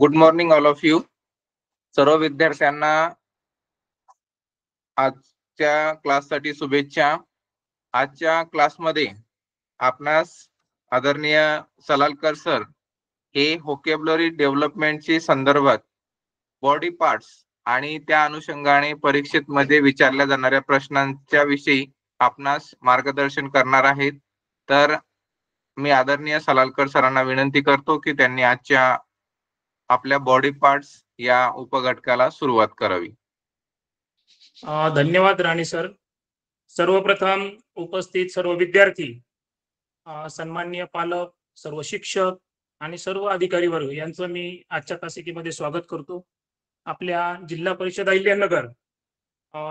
Good morning all of you. सर्व विद्यार्थ्यांना आजच्या क्लाससाठी शुभेच्छा. आजच्या क्लासमध्ये आपणास आदरणीय सलालकर सर हे व्होकॅब्युलरी डेव्हलपमेंटची संदर्भात बॉडी पार्ट्स आणि त्या अनुषंगाने परीक्षेत मध्ये विचारल्या जाणाऱ्या प्रश्नांच्या विषयी आपणास मार्गदर्शन करणार आहेत. तर मी आदरणीय सलालकर सरांना विनंती करतो की त्यांनी आजच्या आपल्या बॉडी पार्ट्स या उपघटकाला सुरुवात करावी. धन्यवाद राणे सर. सर्वप्रथम उपस्थित सर्व विद्यार्थी, सन्माननीय पालक, सर्व शिक्षक आणि सर्व अधिकारी वर्ग यांचं मी आजच्या तासिकेमध्ये स्वागत करतो. आपल्या जिल्हा परिषद अहिल्यानगर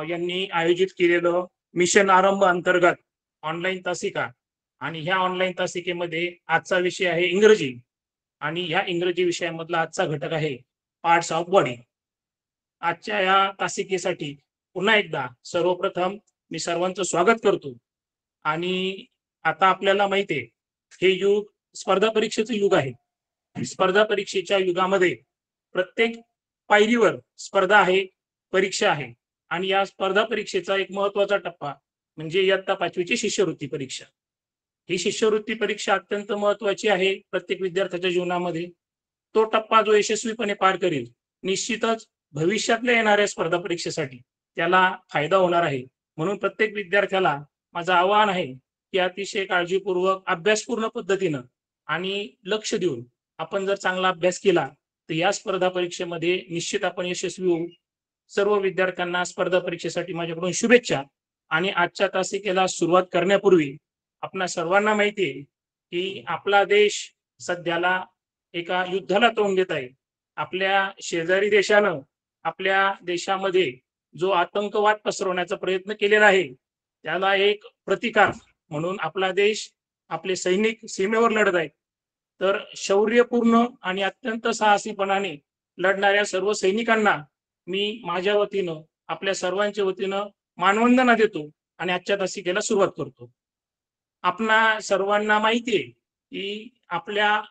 यांनी आयोजित केलेलं मिशन आरंभ अंतर्गत ऑनलाईन तासिका आणि ह्या ऑनलाईन तासिकेमध्ये आजचा विषय आहे इंग्रजी आणि ह्या इंग्रजी विषयामधला आजचा घटक आहे पार्ट्स ऑफ बॉडी. आजच्या या तासिकेसाठी पुन्हा एकदा सर्वप्रथम मी सर्वांचं स्वागत करतो. आणि आता आपल्याला माहिती आहे हे युग स्पर्धा परीक्षेचं युग आहे. स्पर्धा परीक्षेच्या युगामध्ये प्रत्येक पायरीवर स्पर्धा आहे, परीक्षा आहे आणि या स्पर्धा परीक्षेचा एक महत्वाचा टप्पा म्हणजे इयत्ता 5वीची शिष्यवृत्ती परीक्षा. ही शिष्यवृत्ती परीक्षा अत्यंत महत्वाची आहे प्रत्येक विद्यार्थ्याच्या जीवनामध्ये. तो टप्पा जो यशस्वीपणे पार करेल निश्चितच भविष्यातल्या येणाऱ्या स्पर्धा परीक्षेसाठी त्याला फायदा होणार आहे. म्हणून प्रत्येक विद्यार्थ्याला माझं आवाहन आहे की अतिशय काळजीपूर्वक अभ्यासपूर्ण पद्धतीनं आणि लक्ष देऊन आपण जर चांगला अभ्यास केला तर या स्पर्धा परीक्षेमध्ये निश्चित आपण यशस्वी होऊ. सर्व विद्यार्थ्यांना स्पर्धा परीक्षेसाठी माझ्याकडून शुभेच्छा. आणि आजच्या तासिकेला सुरुवात करण्यापूर्वी आपणा सर्वांना माहिती आहे की आपला देश सध्याला एका युद्धाला तोंड देत आहे. आपल्या शेजारी देशानं आपल्या देशामध्ये जो आतंकवाद पसरवण्याचा प्रयत्न केलेला आहे त्याला एक प्रतिकार म्हणून आपला देश, आपले सैनिक सीमेवर लढत आहेत. तर शौर्यपूर्ण आणि अत्यंत साहसीपणाने लढणाऱ्या सर्व सैनिकांना मी माझ्या वतीनं, आपल्या सर्वांच्या वतीनं मानवंदना देतो आणि आजच्या तासिकेला सुरुवात करतो. आपणा सर्वांना माहिती आहे की आपल्या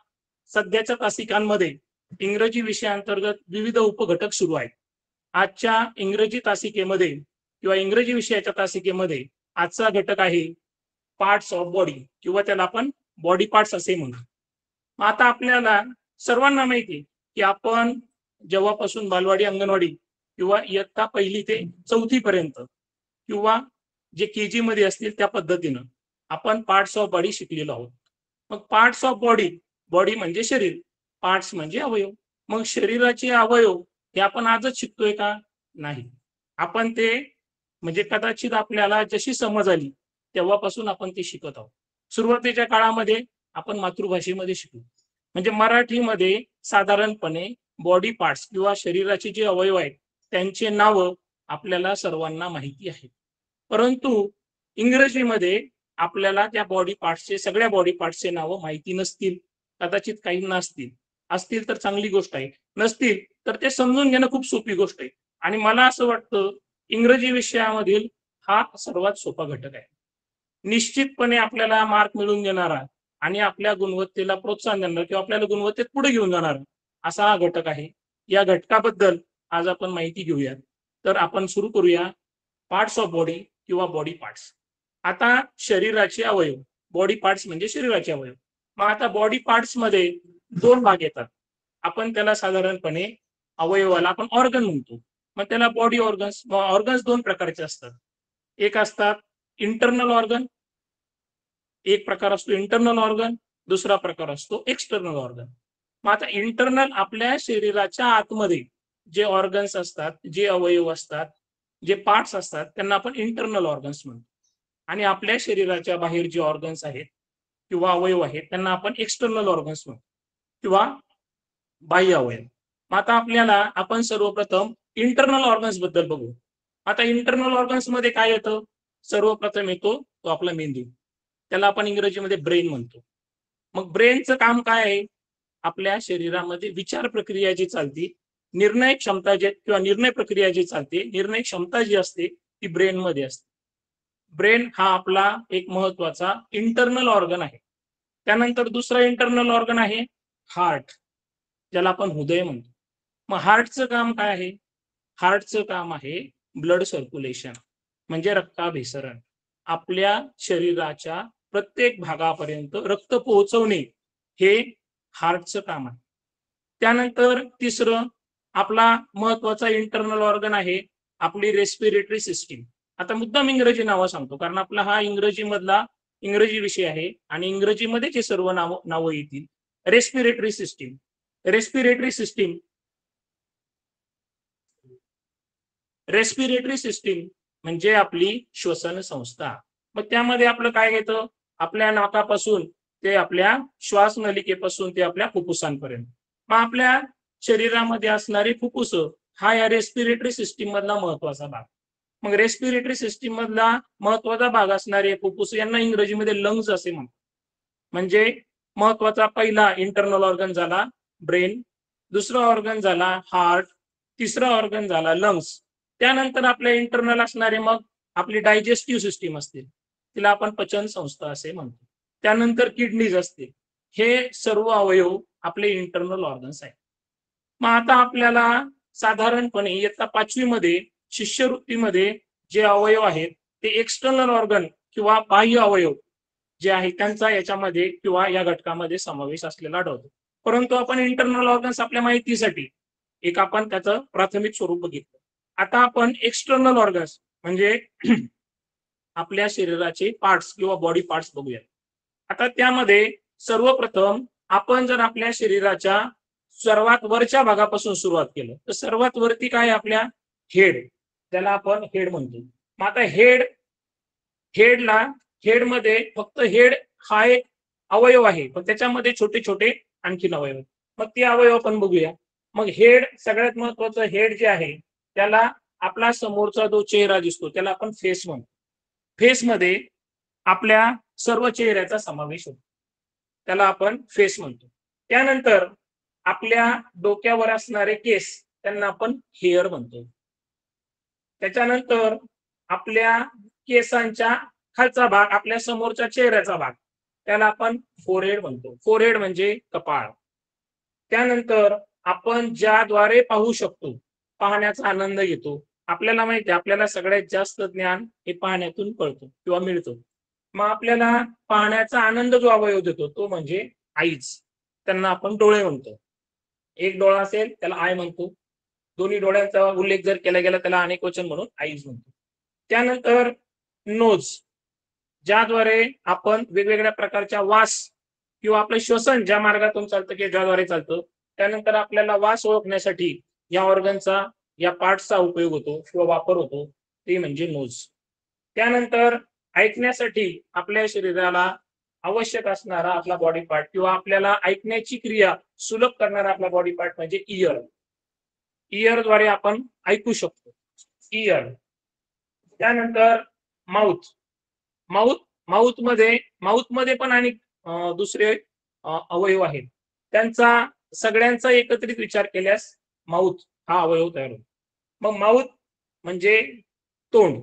सध्याच्या तासिकांमध्ये इंग्रजी विषयाअंतर्गत विविध उपघटक सुरू आहेत. आजच्या इंग्रजी तासिकेमध्ये किंवा इंग्रजी विषयाच्या तासिकेमध्ये आजचा घटक आहे पार्ट्स ऑफ बॉडी किंवा त्याला आपण बॉडी पार्ट्स असे म्हणतो. आता आपल्याला सर्वांना माहिती आहे की आपण जेव्हापासून बालवाडी, अंगणवाडी किंवा इयत्ता 1ली ते 4थी पर्यंत किंवा जे KG मध्ये असतील त्या पद्धतीनं आपण पार्ट्स ऑफ बॉडी शिकलेलो आहोत. मग पार्ट्स ऑफ बॉडी, बॉडी म्हणजे शरीर, पार्ट्स म्हणजे अवयव. मग शरीराचे अवयव हे आपण आजच शिकतोय का? नाही. आपण ते म्हणजे कदाचित आपल्याला जशी समज आली तेव्हापासून आपण ते शिकत आहोत. सुरुवातीच्या काळामध्ये आपण मातृभाषेमध्ये शिकलो. म्हणजे मराठीमध्ये साधारणपणे बॉडी पार्ट्स किंवा शरीराचे जे अवयव आहेत त्यांचे नावं आपल्याला सर्वांना माहिती आहेत. परंतु इंग्रजीमध्ये आपल्याला त्या बॉडी पार्ट्सचे, सगळ्या बॉडी पार्ट्सचे नावं माहिती नसतील, कदाचित काही नसतील. असतील तर चांगली गोष्ट आहे, नसतील तर ते समजून घेणं खूप सोपी गोष्ट आहे. आणि मला असं वाटतं इंग्रजी विषयामधील हा सर्वात सोपा घटक आहे. निश्चितपणे आपल्याला मार्क मिळवून देणारा आणि आपल्या गुणवत्तेला प्रोत्साहन देणारा किंवा आपल्याला गुणवत्तेत पुढे घेऊन जाणारा असा हा घटक आहे. या घटकाबद्दल आज आपण माहिती घेऊया. तर आपण सुरू करूया पार्ट्स ऑफ बॉडी किंवा बॉडी पार्ट्स. आता शरीराचे अवयव, बॉडी पार्ट्स म्हणजे शरीराचे अवयव. मग आता बॉडी पार्ट्स मध्ये 2 भाग येतात. आपण त्याला साधारणपणे अवयवाला आपण ऑर्गन म्हणतो. मग त्याला बॉडी ऑर्गन्स, ऑर्गन्स 2 प्रकारचे असतात. एक असतात इंटरनल ऑर्गन, एक प्रकार असतो इंटरनल ऑर्गन, दुसरा प्रकार असतो एक्सटर्नल ऑर्गन. मग आता इंटरनल आपल्या शरीराच्या आतमध्ये जे ऑर्गन्स असतात, जे अवयव असतात, जे पार्ट्स असतात त्यांना आपण इंटरनल ऑर्गन्स म्हणतो. आणि आपल्या शरीराच्या बाहेर जे ऑर्गन्स आहेत किंवा अवयव आहेत त्यांना आपण एक्सटर्नल ऑर्गन्स म्हणतो किंवा बाह्य अवयव. आता आपल्याला आपण सर्वप्रथम इंटरनल ऑर्गन्स बद्दल बघू. आता इंटरनल ऑर्गन्स मध्ये काय येतं? सर्वप्रथम येतो तो आपला मेंदू, त्याला आपण इंग्रजीमध्ये ब्रेन म्हणतो. मग ब्रेनचं काम काय आहे? आपल्या शरीरामध्ये विचार प्रक्रिया जी चालते, निर्णय क्षमता जे किंवा निर्णय प्रक्रिया जी चालते, निर्णय क्षमता जी असते ती ब्रेन मध्ये असते. ब्रेन हा आपला एक महत्वाचा इंटरनल ऑर्गन आहे. त्यानंतर दुसरा इंटरनल ऑर्गन आहे हार्ट. ज्याला आपण हृदय म्हणतो. मग हार्टचं काम काय आहे? हार्टचं काम आहे ब्लड सर्क्युलेशन, म्हणजे रक्ताभिसरण. आपल्या शरीराच्या प्रत्येक भागापर्यंत रक्त पोहोचवणे हे हार्टचं काम आहे. त्यानंतर तिसरं आपला महत्वाचा इंटरनल ऑर्गन आहे आपली रेस्पिरेटरी सिस्टीम. आता मुद्दाम इंग्रजी नावं सांगतो कारण आपला हा इंग्रजी विषय आहे आणि इंग्रजीमध्ये जे सर्व नावं येतील. Respiratory system. रेस्पिरेटरी सिस्टीम म्हणजे आपली श्वसन संस्था. मग त्यामध्ये आपलं काय येतं? आपल्या नाकापासून ते आपल्या श्वास नलिकेपासून ते आपल्या फुफ्फुसांपर्यंत. मग आपल्या शरीरामध्ये असणारी फुफ्फुस हा या रेस्पिरेटरी सिस्टीम मधला महत्वाचा भाग. मग रेस्पिरेटरी सिस्टीम मधला महत्वाचा भाग असणारे फुफ्फुस यांना इंग्रजीमध्ये लंग्स असे म्हणतात. म्हणजे महत्वाचा पहिला इंटरनल ऑर्गन झाला ब्रेन, दुसरा ऑर्गन झाला हार्ट, तिसरा ऑर्गन झाला लंग्स. त्यानंतर आपल्या इंटरनल असणारे मग आपली डायजेस्टिव्ह सिस्टीम असते, तिला आपण पचन संस्था असे म्हणतो. त्यानंतर किडनीज असते. हे सर्व अवयव आपले इंटरनल ऑर्गन्स आहेत. मग आता आपल्याला साधारणपणे इयत्ता 5वी मध्ये शिष्यवृत्तीमध्ये जे अवयव आहेत ते एक्सटर्नल ऑर्गन किंवा बाह्य अवयव जे आहे त्यांचा याच्यामध्ये किंवा या घटकामध्ये समावेश असलेला आढळतो. परंतु आपण इंटरनल ऑर्गन्स आपल्या माहितीसाठी एक आपण त्याचं प्राथमिक स्वरूप बघितलं. आता आपण एक्सटर्नल ऑर्गन्स म्हणजे आपल्या शरीराचे पार्ट्स किंवा बॉडी पार्ट्स बघूया. आता त्यामध्ये सर्वप्रथम आपण जर आपल्या शरीराच्या सर्वात वरच्या भागापासून सुरुवात केलं तर सर्वात वरती काय आपल्या हेड, ज्याला आपण हेड म्हणतो. मग आता हेडमध्ये फक्त हेड हा एक अवयव आहे, पण त्याच्यामध्ये छोटे छोटे आणखीन अवयव आहेत. मग ते अवयव आपण बघूया. मग हेड सगळ्यात महत्वाचं हेड जे आहे त्याला आपला समोरचा जो चेहरा दिसतो त्याला आपण फेस म्हणतो. फेसमध्ये आपल्या सर्व चेहऱ्याचा समावेश होतो, त्याला आपण फेस म्हणतो. त्यानंतर आपल्या डोक्यावर असणारे केस त्यांना आपण हेअर म्हणतो. त्याच्यानंतर आपल्या केसांच्या खालचा भाग आपल्या समोरच्या चेहऱ्याचा भाग त्याला आपण फोरहेड म्हणतो. फोरहेड म्हणजे कपाळ. त्यानंतर आपण ज्याद्वारे पाहू शकतो, पाहण्याचा आनंद घेतो. आपल्याला माहिती आहे आपल्याला सगळ्यात जास्त ज्ञान हे पाहण्यातून कळतो किंवा मिळतो. मग आपल्याला पाहण्याचा आनंद जो अवयव देतो तो म्हणजे आईज, त्यांना आपण डोळे म्हणतो. एक डोळा असेल त्याला आय म्हणतो. दोन्ही डोळ्यांचा उल्लेख जर केला गेला त्याला अनेक वचन म्हणून आईज म्हणतो. त्यानंतर नोज, ज्याद्वारे आपण वेगवेगळ्या प्रकारच्या वास किंवा आपलं श्वसन ज्या मार्गातून चालतं किंवा ज्याद्वारे चालतं त्यानंतर आपल्याला वास ओळखण्यासाठी या ऑर्गनचा या पार्टचा उपयोग होतो किंवा वापर होतो, ते म्हणजे नोज. त्यानंतर ऐकण्यासाठी आपल्या शरीराला आवश्यक असणारा आपला बॉडी पार्ट किंवा आपल्याला ऐकण्याची क्रिया सुलभ करणारा आपला बॉडी पार्ट म्हणजे इयर. इयरद्वारे आपण ऐकू शकतो, इयर. त्यानंतर माउथ. माउथमध्ये पण आणि दुसरे अवयव आहेत, त्यांचा सगळ्यांचा एकत्रित विचार केल्यास माउथ हा अवयव तयार होतो. मग माउथ म्हणजे तोंड.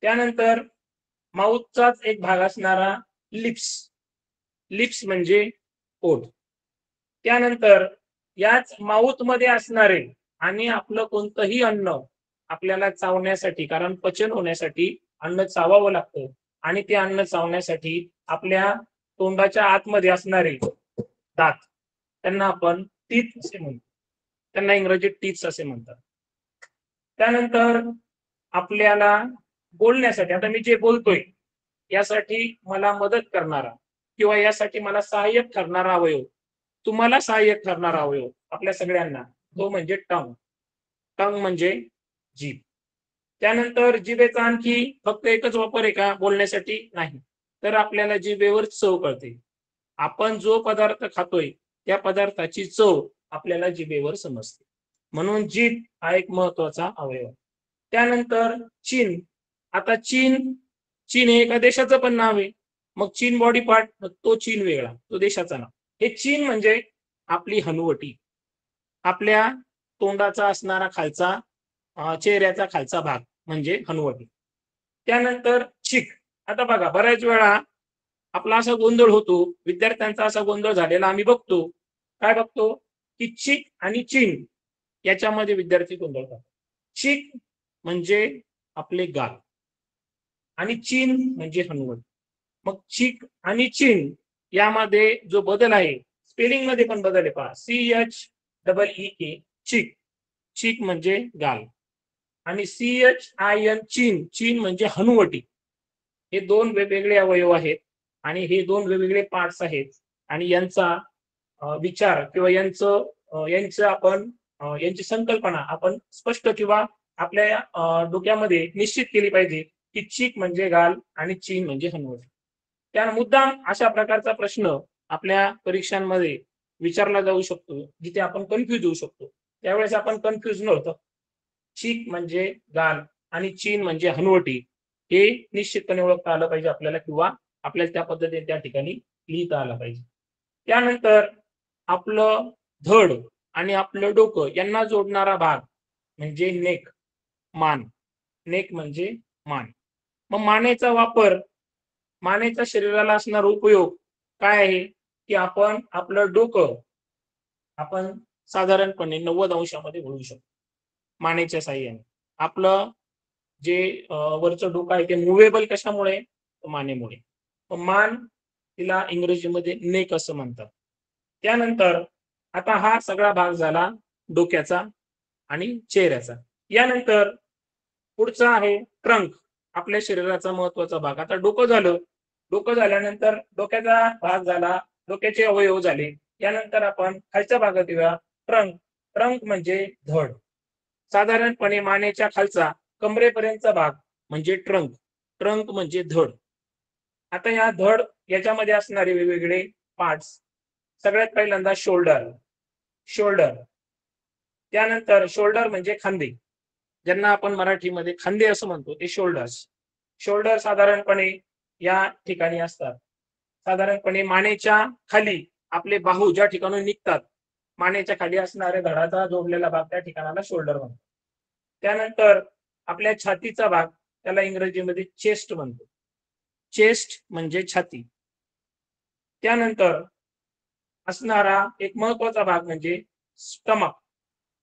त्यानंतर माउथचाच एक भाग असणारा लिप्स म्हणजे ओठ. त्यानंतर याच माउथ मध्ये असणारे आणि आपलं कोणतंही अन्न आपल्याला चावण्यासाठी, कारण पचन होण्यासाठी अन्न चावावं लागतं आणि ते अन्न चावण्यासाठी आपल्या तोंडाच्या आतमध्ये असणारे दात त्यांना आपण टीथ असे म्हणतो, त्यांना इंग्रजीत टीथ असे म्हणतात. त्यानंतर आपल्याला बोलण्यासाठी, आता मी जे बोलतोय यासाठी मला मदत करणारा किंवा यासाठी मला सहाय्यक ठरणारा अवयव, तुम्हाला सहाय्यक ठरणारा अवयव आपल्या सगळ्यांना, तो म्हणजे टंग म्हणजे जीभ. त्यानंतर जिभेचा आणखी फक्त एकच वापर आहे का बोलण्यासाठी? नाही. तर आपल्याला जिभेवर चव कळते. आपण जो पदार्थ खातोय त्या पदार्थाची चव आपल्याला जिभेवर समजते, म्हणून जीभ हा एक महत्वाचा अवयव. त्यानंतर चीन. आता चीन हे एका देशाचं पण नाव आहे. मग चीन बॉडी पार्ट, तो चीन वेगळा, तो देशाचा नाव. हे चीन म्हणजे आपली हनुवटी, आपल्या तोंडाचा असणारा खालचा चेहऱ्याचा खालचा भाग म्हणजे हनुवटी. त्यानंतर चिक. आता बघा बऱ्याच वेळा आपला असा गोंधळ होतो, विद्यार्थ्यांचा असा गोंधळ झालेला आम्ही बघतो. काय बघतो? की चीक आणि चीन याच्यामध्ये विद्यार्थी गोंधळतात. चीक म्हणजे आपले गाल आणि चीन म्हणजे हनुवट. मग चीक आणि चीन यामध्ये जो बदल आहे, स्पेलिंग मध्ये पण बदल आहे पहा. CHEE चीक, चीक म्हणजे गाल आणि CHIN चीन, चीन म्हणजे हनुवटी. हे दोन वेगवेगळे अवयव आहेत आणि हे दोन वेगवेगळे पार्ट्स आहेत आणि यांचा विचार किंवा यांचं आपण यांची संकल्पना आपण स्पष्ट किंवा आपल्या डोक्यामध्ये निश्चित केली पाहिजे की चीक म्हणजे गाल आणि चीन म्हणजे हनुवट. त्या मुद्दाम अशा प्रकारचा प्रश्न आपल्या परीक्षांमध्ये विचारला जाऊ शकतो जिथे आपण कन्फ्यूज होऊ शकतो. त्यावेळेस आपण कन्फ्यूज न होतं चीक म्हणजे गाल आणि चीन म्हणजे हनुवटी हे निश्चितपणे ओळखता आलं पाहिजे आपल्याला किंवा आपल्याला त्या पद्धतीने त्या ठिकाणी लिहिता आलं पाहिजे. त्यानंतर आपलं धड आणि आपलं डोकं यांना जोडणारा भाग म्हणजे नेक, मान. नेक म्हणजे मान. मग मानेचा वापर, मानेचा शरीराला असणारा उपयोग काय आहे की आपण आपलं डोकं आपण साधारणपणे 90 अंशामध्ये वळू शकतो मानेच्या साह्याने. आपलं जे वरचं डोकं आहे ते मुव्हेबल कशामुळे, मानेमुळे. मान तिला इंग्रजीमध्ये नेक असं म्हणतात. त्यानंतर आता हा सगळा भाग झाला डोक्याचा आणि चेहऱ्याचा. यानंतर पुढचा आहे ट्रंक, आपल्या शरीराचा महत्वाचा भाग. आता डोकं झालं, डोकं झाल्यानंतर डोक्याचा भाग झाला, डोक्याचे अवयव झाले. यानंतर आपण खालच्या भागात येऊया, ट्रंक. ट्रंक म्हणजे धड. साधारणपणे मानेच्या खालचा कमरेपर्यंतचा भाग म्हणजे ट्रंक. ट्रंक म्हणजे धड. आता या धड याच्यामध्ये असणारे वेगवेगळे पार्ट्स. सगळ्यात पहिल्यांदा शोल्डर, शोल्डर. त्यानंतर शोल्डर म्हणजे खांदे, ज्यांना आपण मराठीमध्ये खांदे असं म्हणतो, ते शोल्डर्स. शोल्डर साधारणपणे या ठिकाणी असतात. साधारणपणे मानेच्या खाली आपले बाहू ज्या ठिकाणी निघतात, मानेच्या खाली असणाऱ्या धडाचा जोडलेला भाग त्या ठिकाणाला शोल्डर म्हणतात. त्यानंतर आपल्या छातीचा भाग, त्याला इंग्रजीमध्ये चेस्ट म्हणतो. चेस्ट म्हणजे छाती. त्यानंतर असणारा एक महत्वाचा भाग म्हणजे स्टमक.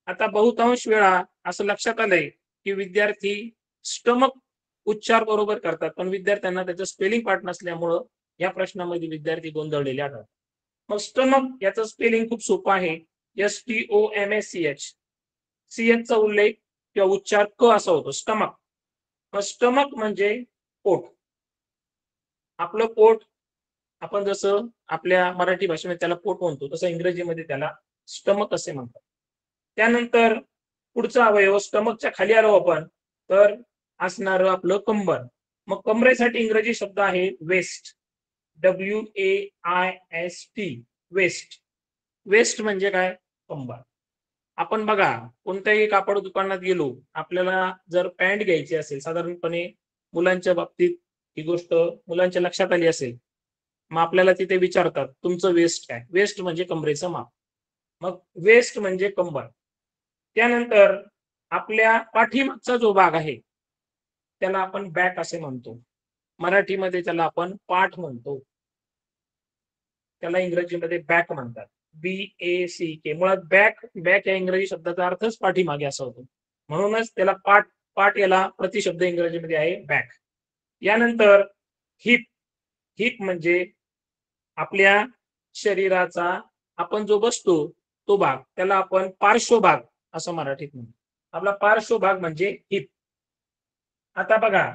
आता बहुतांश वेळा असं लक्षात आलंय की विद्यार्थी स्टमक उच्चार बरोबर करतात, पण विद्यार्थ्यांना त्याचं स्पेलिंग पाठ नसल्यामुळं या प्रश्नामध्ये विद्यार्थी गोंधळलेले आढळतात. मग स्टमक याचं स्पेलिंग खूप सोपं आहे, STOMACH. CH चा उल्लेख किंवा उच्चार क असा होतो, स्टमक. मग स्टमक म्हणजे पोट. आपलं पोट, आपण जसं आपल्या मराठी भाषेमध्ये त्याला पोट म्हणतो, तसं इंग्रजीमध्ये त्याला स्टमक असे म्हणतात. त्यानंतर पुढचा अवयव स्टमकच्या खाली आलो आपण तर असणार आपलं कंबर. मग कमरेसाठी इंग्रजी शब्द आहे वेस्ट, WAIST, वेस्ट. वेस्ट म्हणजे काय, कंबर. आपण बघा कोणत्याही कापड दुकानात गेलो, आपल्याला जर पॅन्ट घ्यायची असेल, साधारणपणे मुलांच्या बाबतीत ही गोष्ट मुलांच्या लक्षात आली असेल, मग आपल्याला तिथे विचारतात तुमचं वेस्ट काय. वेस्ट म्हणजे कमरेचं माप. मग वेस्ट म्हणजे कंबर. त्यानंतर आपल्या पाठीमागचा जो भाग आहे त्याला आपण बॅक असे म्हणतो, मराठीमध्ये त्याला आपण पाठ म्हणतो, त्याला इंग्रजीमध्ये बॅक म्हणतात, BACK. मुळात बॅक, बॅक या इंग्रजी शब्दाचा अर्थच पाठीमागे असा होतो, म्हणूनच त्याला पाठ, पाठ याला प्रतिशब्द इंग्रजीमध्ये आहे बॅक. यानंतर हिप. हिप म्हणजे आपल्या शरीराचा आपण जो बसतो तो भाग, त्याला आपण पार्श्वभाग असं मराठीत म्हणतो. आपला पार्श्वभाग म्हणजे हिप. आता बघा,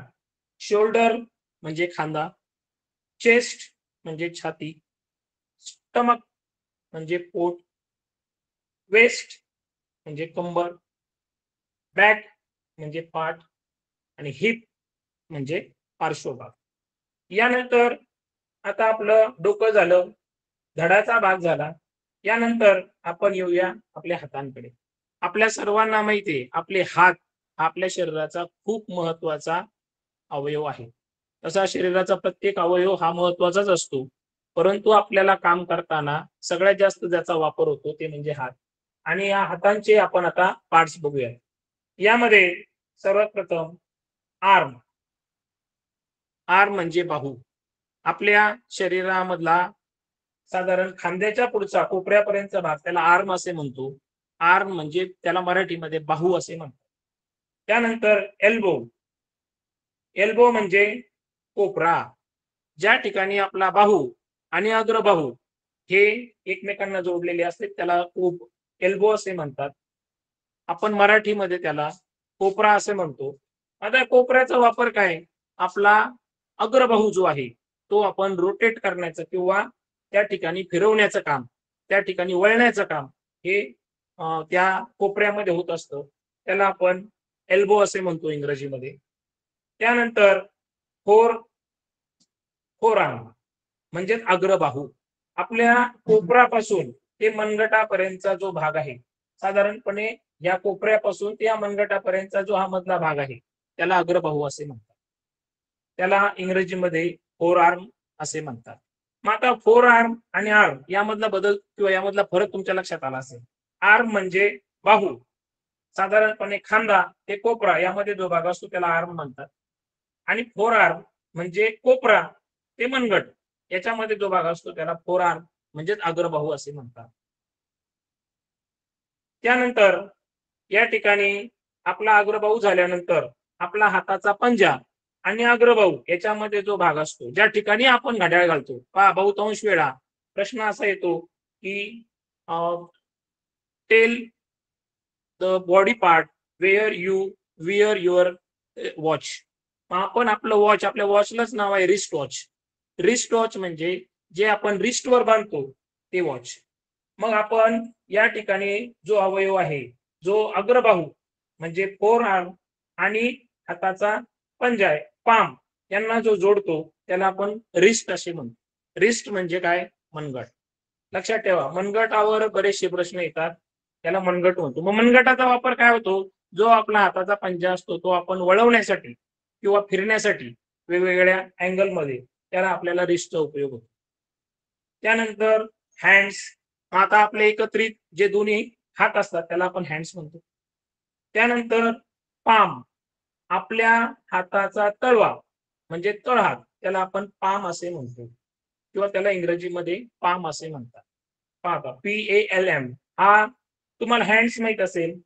शोल्डर म्हणजे खांदा, चेस्ट म्हणजे छाती, स्टमक म्हणजे पोट, वेस्ट म्हणजे कंबर, बॅक म्हणजे पाठ आणि हिप म्हणजे पार्श्वभाग. यानंतर आता आपलं डोकं झालं, धडाचा भाग झाला. यानंतर आपण येऊया आपल्या हातांकडे. आपल्या सर्वांना माहिती आहे आपले हात आपल्या शरीराचा खूप महत्वाचा अवयव आहे. तसा शरीराचा प्रत्येक अवयव हा महत्वाचाच असतो, परंतु आपल्याला काम करताना सगळ्यात जास्त ज्याचा वापर होतो ते म्हणजे हात. आणि या हातांचे आपण आता पार्ट्स बघूया. यामध्ये सर्वात प्रथम आर्म. आर्म म्हणजे बाहू. आपल्या शरीरामधला साधारण खांद्याच्या पुढचा कोपऱ्यापर्यंतचा भाग त्याला आर्म असे म्हणतो. आर्म म्हणजे त्याला मराठीमध्ये बाहू असे म्हणतात. त्यानंतर एल्बो. एल्बो म्हणजे कोपरा. ज्या ठिकाणी आपला बाहू आणि अग्रबाहू हे एकमेकांना जोडलेले असते त्याला एल्बो असे म्हणतात. आपण मराठीमध्ये त्याला कोपरा असे म्हणतो. आता कोपऱ्याचा वापर काय? आपला अग्रबाहू जो आहे तो आपण रोटेट करण्याचं किंवा त्या ठिकाणी फिरवण्याचं काम, त्या ठिकाणी वळण्याचं काम हे त्या कोपऱ्यामध्ये होत असतं. त्याला आपण एल्बो असे म्हणतो इंग्रजीमध्ये. त्यानंतर फोरआर्म म्हणजे अग्रबाहू. आपल्या कोपरापासून ते मनगटापर्यंतचा जो भाग आहे, साधारणपणे या कोपऱ्यापासून त्या मनगटापर्यंतचा जो हा मधला भाग आहे त्याला अग्रबाहू असे म्हणतात. त्याला इंग्रजीमध्ये फोरआर्म असे म्हणतात. मग आता फोरआर्म आणि आर्म यामधला बदल किंवा यामधला फरक तुमच्या लक्षात आला असेल. आर्म म्हणजे बाहू, साधारणपणे खांदा ते कोपरा यामध्ये जो भाग असतो त्याला आर्म म्हणतात. आणि फोरआर्म म्हणजे कोपरा ते मनगट याच्यामध्ये जो भाग असतो त्याला फोरआर्म म्हणजेच अग्रबाहू असे म्हणतात. त्यानंतर या ठिकाणी आपला अग्रबाहू झाल्यानंतर आपला हाताचा पंजा आणि अग्रबाहू याच्यामध्ये जो भाग असतो, ज्या ठिकाणी आपण घड्याळ घालतो, पहा बहुतांश वेळा प्रश्न असा येतो की tell the body part where you wear your watch. आपण आपलं वॉच, आपल्या वॉचलाच नाव आहे रिस्ट वॉच. रिस्ट वॉच म्हणजे जे आपण रिस्टवर बांधतो ते वॉच. मग आपण या ठिकाणी जो अवयव आहे, जो अग्रबाहू म्हणजे फोर आर्म आणि हाताचा पंजा आहे पाम यांना जो जोडतो त्याला आपण रिस्ट असे म्हणतो. रिस्ट म्हणजे काय? मनगट. लक्षात ठेवा, मनगटावर बरेचसे प्रश्न येतात, त्याला मनगट म्हणतो. मग मनगटाचा वापर काय होतो? जो आपला हाताचा पंजा असतो तो आपण वळवण्यासाठी किंवा फिरण्यासाठी वेगवेगळ्या अँगल मध्ये त्याला आपल्याला रिस्टचा उपयोग होतो. त्यानंतर हँड्स. आता आपले एकत्रित जे दोन्ही हात असतात त्याला आपण हँड्स म्हणतो. त्यानंतर पाम, आपल्या हाताचा तळवा म्हणजे तळहात त्याला आपण पाम असे म्हणतो किंवा त्याला इंग्रजीमध्ये पाम असे म्हणतात. पहा PALM. हा तुम्हाला हँड्स माहित असेल,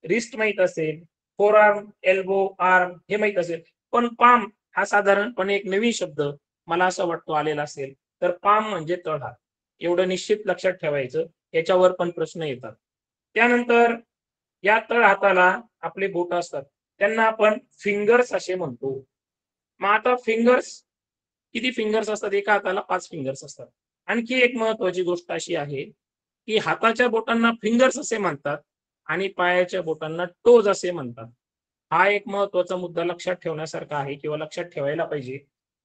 रिस्ट माहित असेल, फोर आर्म, एल्बो, आर्म हे माहित असेल, पण पाम हा साधारणपणे एक नवीन शब्द मला असं वाटतो आलेला असेल. तर पाम म्हणजे तळहात, एवढं निश्चित लक्षात ठेवायचं, याच्यावर पण प्रश्न येतात. त्यानंतर या तळहाताला आपले बोट असतात त्यांना आपण फिंगर्स असे म्हणतो. मग आता फिंगर्स, किती फिंगर्स असतात? एका हाताला 5 फिंगर्स असतात. आणखी एक महत्वाची गोष्ट अशी आहे की हाताच्या बोटांना फिंगर्स असे म्हणतात आणि पायाच्या बोटांना टोज असे म्हणतात. हा एक महत्वाचा मुद्दा लक्षात ठेवण्यासारखा आहे किंवा लक्षात ठेवायला पाहिजे.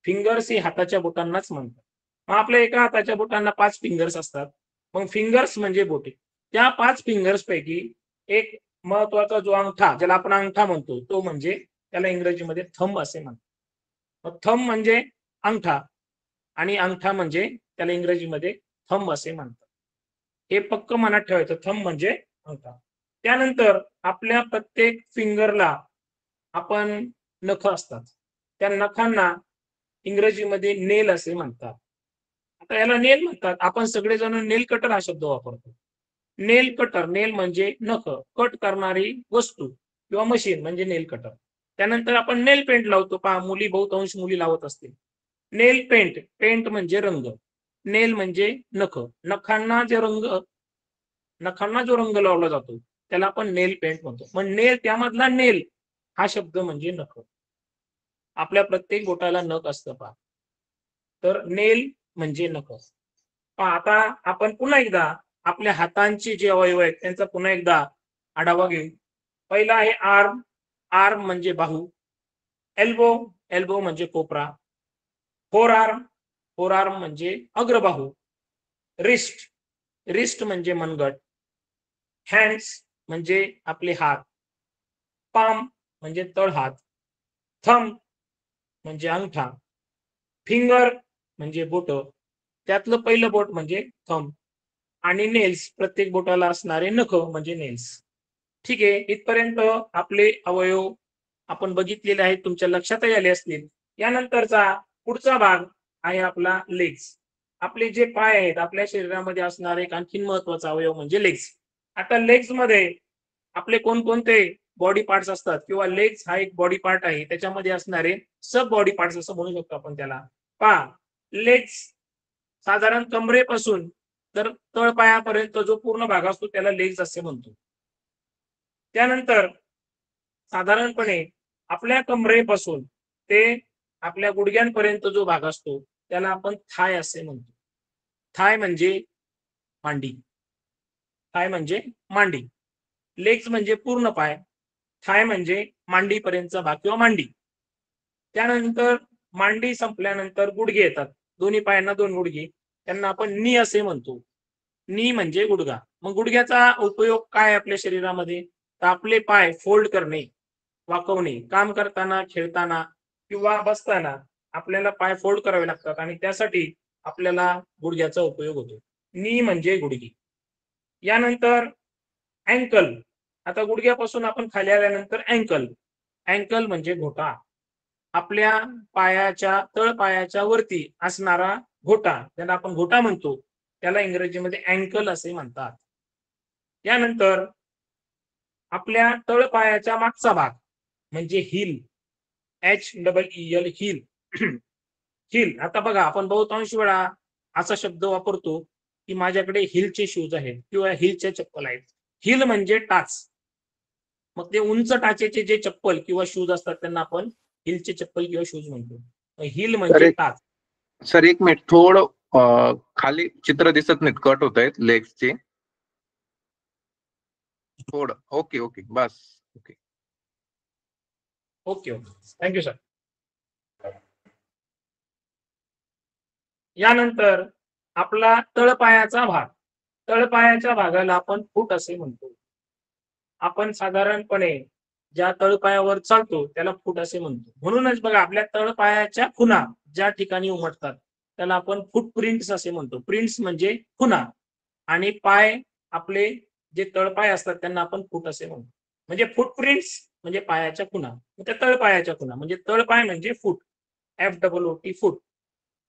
फिंगर्स ही हाताच्या बोटांनाच म्हणतात. मग आपल्या एका हाताच्या बोटांना 5 फिंगर्स असतात. मग फिंगर्स म्हणजे बोटे. त्या 5 फिंगर्स पैकी एक महत्वाचा जो अंगठा, ज्याला आपण अंगठा म्हणतो, तो म्हणजे त्याला इंग्रजीमध्ये थंब असे म्हणतात. थंब म्हणजे अंगठा आणि अंगठा म्हणजे त्याला इंग्रजीमध्ये थंब असे म्हणतात. हे पक्क मनात ठेवायचं, थंब म्हणजे अंगठा. त्यानंतर आपल्या प्रत्येक फिंगरला आपण नख असतात, त्या नखांना इंग्रजीमध्ये नेल असे म्हणतात. आता याला नेल म्हणतात, आपण सगळेजण नेल कटर हा शब्द वापरतो. नेल कटर, नेल म्हणजे नख, कट करणारी वस्तू किंवा मशीन म्हणजे नेल कटर. त्यानंतर आपण नेल पेंट लावतो, पहा मुली, बहुतांश मुली लावत असतील. नेल पेंट, पेंट म्हणजे रंग, नेल म्हणजे नख, नखांना जो रंग लावला जातो त्याला आपण नेल पेंट म्हणतो. मग नेल, त्यामधला नेल हा शब्द म्हणजे नख. आपल्या प्रत्येक बोटाला नख असतं पहा, तर नेल म्हणजे नख. आता आपण पुन्हा एकदा आपल्या हातांची जे अवयव आहेत त्यांचा पुन्हा एकदा आढावा घेऊ. पहिला आहे आर्म. आर्म म्हणजे बाहू. एल्बो, एल्बो म्हणजे कोपरा. फोर आर्म, फोर आर्म म्हणजे अग्रबाहू. रिस्ट, रिस्ट म्हणजे मनगट. हँड्स म्हणजे आपले हात. पाम म्हणजे तळहात. थंब म्हणजे अंगठा. फिंगर म्हणजे बोट, त्यातलं पहिलं बोट म्हणजे थंब. आणि नेल्स, प्रत्येक बोटाला असणारे नख म्हणजे नेल्स. ठीक आहे, इथपर्यंत आपले अवयव आपण बघितलेले आहेत, तुमच्या लक्षातही आले असतील. यानंतरचा पुढचा भाग आहे आपला लेग्स. आपले जे पाय आहेत आपल्या शरीरामध्ये असणारा एक आणखीन महत्वाचा अवयव म्हणजे लेग्स. आता लेग्स मध्ये आपले कोणकोणते बॉडी पार्ट्स असतात किंवा लेग्स हा एक बॉडी पार्ट आहे, त्याच्यामध्ये असणारे सब बॉडी पार्ट्स असं म्हणू शकतो आपण त्याला. पहा, लेग्स साधारण कमरेपासून तर तळपायापर्यंत जो पूर्ण भाग असतो त्याला लेग्स असे म्हणतो. त्यानंतर साधारणपणे आपल्या कमरेपासून ते आपल्या गुडघ्यांपर्यंत जो भाग असतो त्याला आपण थाय असे म्हणतो. थाय म्हणजे मांडी. थाय म्हणजे मांडी. लेग्स म्हणजे पूर्ण पाय, थाय म्हणजे मांडीपर्यंतचा भाग किंवा मांडी. त्यानंतर मांडी संपल्यानंतर गुडघे येतात. दोन्ही पायांना दोन गुडघे, त्यांना आपण नी असे म्हणतो. नी म्हणजे गुडघा. मग गुडघ्याचा उपयोग काय आपल्या शरीरामध्ये? तर आपले पाय फोल्ड करणे, वाकवणे, काम करताना, खेळताना किंवा बसताना आपल्याला पाय फोल्ड करावे लागतात आणि त्यासाठी आपल्याला गुडघ्याचा उपयोग होतो. नी म्हणजे गुडघे. यानंतर अँकल. आता गुडघ्यापासून आपण खाली आल्यानंतर अँकल. अँकल म्हणजे घोटा. आपल्या पायाच्या तळपायाच्या वरती असणारा घोटा, ज्याला आपण घोटा म्हणतो, त्याला इंग्रजीमध्ये अँकल असे म्हणतात. यानंतर आपल्या तळपायाच्या मागचा भाग म्हणजे हिल. HEEL hill. हिल. आता बघा, आपण बहुतांश वेळा असा शब्द वापरतो की माझ्याकडे हिलचे शूज आहेत किंवा हिलच्या चप्पल आहेत. हिल म्हणजे टाच. मग ते उंच टाचेचे जे चप्पल किंवा शूज असतात त्यांना आपण हिलचे चप्पल किंवा शूज म्हणतो. हिल म्हणजे टाच. सर एक मिनिट, थोडं खाली चित्र दिसत नाहीत, कट होत आहेत लेग्सचे थोडं. ओके ओके, बस. Okay okay okay, thank you sir. यानंतर आपला तळपायाचा भाग. तळपायाच्या भागाला आपण फूट असे म्हणतो. आपण साधारणपणे ज्या तळपायावर चालतो त्याला फूट असे म्हणतो. म्हणूनच बघा, आपल्या तळपायाच्या खुणा ज्या ठिकाणी उमटतात त्याला आपण फूटप्रिंट्स असे म्हणतो. प्रिंट्स म्हणजे खुणा, आणि पाय आपले जे तळपाय असतात त्यांना आपण फूट असे म्हणतो. म्हणजे फूटप्रिंट्स म्हणजे पायाच्या खुणा, त्या तळपायाच्या खुणा म्हणजे तळपाय म्हणजे फूट. FOOT फूट.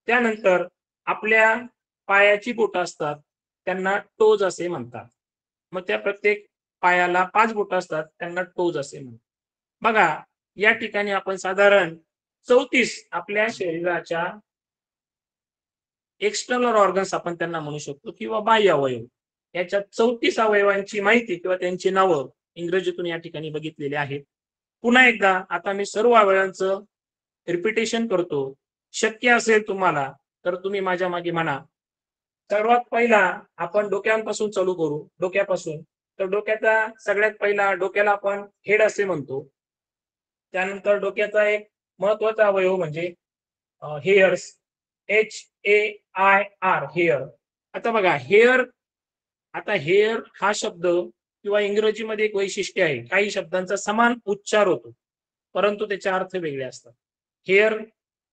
त्यानंतर आपल्या पायाची बोटं असतात त्यांना टोज असे म्हणतात. मग त्या प्रत्येक पायाला 5 बोटं असतात त्यांना टोज असे म्हणतात. बघा, या ठिकाणी आपण साधारण 34 आपल्या शरीराच्या एक्सटर्नल ऑर्गन्स आपण त्यांना म्हणू शकतो किंवा बाह्य अवयव. याच्या 34 अवयवांची माहिती किंवा त्यांची नावं इंग्रजीतून या ठिकाणी बघितलेली आहेत. पुन्हा एकदा आता मी सर्व अवयवांचं रिपिटेशन करतो. शक्य असेल तुम्हाला तर तुम्ही माझ्या मागे म्हणा. सर्वात पहिला आपण डोक्यापासून चालू करू. डोक्यापासून तर डोक्याचा सगळ्यात पहिला डोक्याला आपण हेड असे म्हणतो. त्यानंतर डोक्याचा एक महत्वाचा अवयव म्हणजे हेअर्स. HAIR hair. आता बघा, हेअर. आता हेअर हा शब्द किंवा इंग्रजीमध्ये एक वैशिष्ट्य आहे, काही शब्दांचा समान उच्चार होतो परंतु त्याचे अर्थ वेगळे असतात. हेअर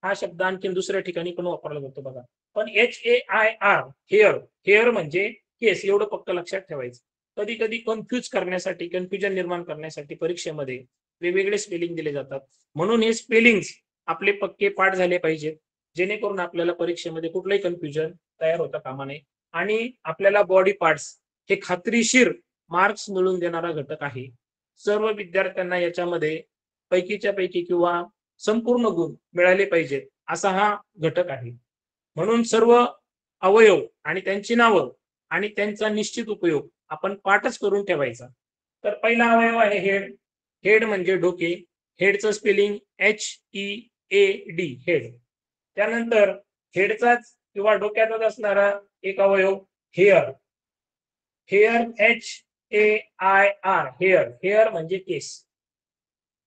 हा शब्द आणखी दुसऱ्या ठिकाणी पण वापरला जातो बघा. पण HAIR हेअर. हेअर म्हणजे केस, एवढं फक्त लक्षात ठेवायचं. कधी कधी कन्फ्युजन निर्माण करण्यासाठी परीक्षेमध्ये वेगवेगळे स्पेलिंग दिले जातात. म्हणून हे स्पेलिंग आपले पक्के पाठ झाले पाहिजेत, जेणेकरून आपल्याला परीक्षेमध्ये कुठलंही कन्फ्युजन तयार होता कामा नये. आणि आपल्याला बॉडी पार्ट्स हे खात्रीशीर मार्क्स मिळवून देणारा घटक आहे. सर्व विद्यार्थ्यांना याच्यामध्ये पैकीच्या पैकी किंवा संपूर्ण गुण मिळाले पाहिजेत असा हा घटक आहे. म्हणून सर्व अवयव आणि त्यांची नावं आणि त्यांचा निश्चित उपयोग आपण पाठच करून ठेवायचा. तर पहिला अवयव आहे हेड. हेड म्हणजे डोके. हेडचं स्पेलिंग HEAD हेड. त्यानंतर हेडचाच किंवा डोक्याचाच असणारा एक अवयव hair. Hair HAIR hair. Hair म्हणजे केस.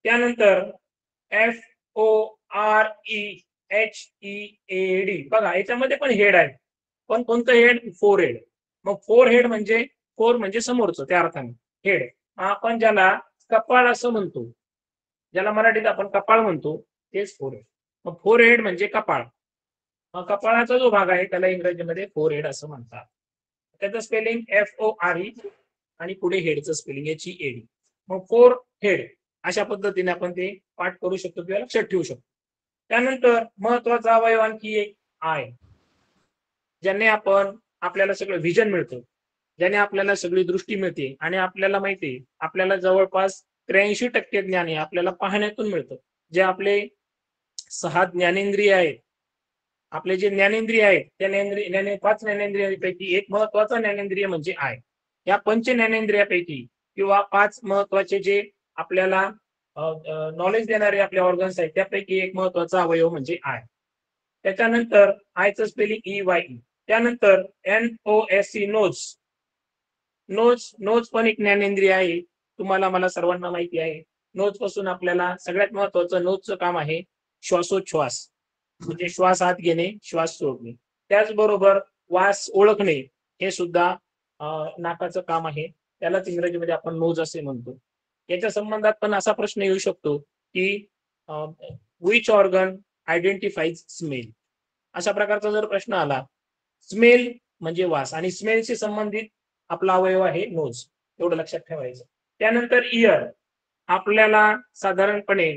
त्यानंतर FOREHEAD बघा, याच्यामध्ये पण हेड आहे, पण कोणतं हेड? Four head. मग फोर हेड म्हणजे फोर म्हणजे समोरचं, त्या अर्थाने हेड. आपण ज्याला कपाळ असं म्हणतो, ज्याला मराठीत आपण कपाळ म्हणतो, तेच फोर हेड. मग फोर हेड म्हणजे कपाळ. मग कपाळाचा जो भाग आहे त्याला इंग्रजीमध्ये फोर हेड असं म्हणतात. त्याचं स्पेलिंग FORE आणि पुढे हेडचं स्पेलिंग HEAD. मग फोर हेड अशा पद्धतीने आपण ते पाठ करू शकतो किंवा लक्षात ठेवू शकतो. त्यानंतर महत्वाचा अवयव आणखी एक आय. ज्याने आपल्याला सगळं व्हिजन मिळतं, ज्याने आपल्याला सगळी दृष्टी मिळते आणि आपल्याला माहिती आहे आपल्याला जवळपास 83% ज्ञान हे आपल्याला पाहण्यातून मिळतं. जे आपले 6 ज्ञानेंद्रिय आहेत, आपले जे ज्ञानेंद्रिय आहेत त्या 5 ज्ञानेंद्रियांपैकी एक महत्वाचा ज्ञानेंद्रिय म्हणजे आय. या पंच ज्ञानेंद्रियापैकी किंवा 5 महत्वाचे जे आपल्याला नॉलेज देणारे आपले ऑर्गन्स आहेत त्यापैकी एक महत्वाचा अवयव म्हणजे आय. त्याच्यानंतर आयचं स्पेलिंग EYE. त्यानंतर NOSE नोज. नोज पण एक ज्ञानेंद्रिय आहे. तुम्हाला मला सर्वांना माहिती आहे. नोज पासून आपल्याला सगळ्यात महत्वाचं नोजचं काम आहे श्वासोच्छ्वास, म्हणजे श्वास आत घेणे, श्वास सोडणे. त्याचबरोबर वास ओळखणे हे सुद्धा नाकाचं काम आहे. त्यालाच इंग्रजीमध्ये आपण नोज असे म्हणतो. याच्या संबंधात पण असा प्रश्न येऊ शकतो की विच ऑर्गन आयडेंटिफाईज स्मेल. अशा प्रकारचा जर प्रश्न आला, स्मेल म्हणजे वास आणि स्मेलशी संबंधित आपला अवयव आहे नोज, एवढं लक्षात ठेवायचं. त्यानंतर इयर. आपल्याला साधारणपणे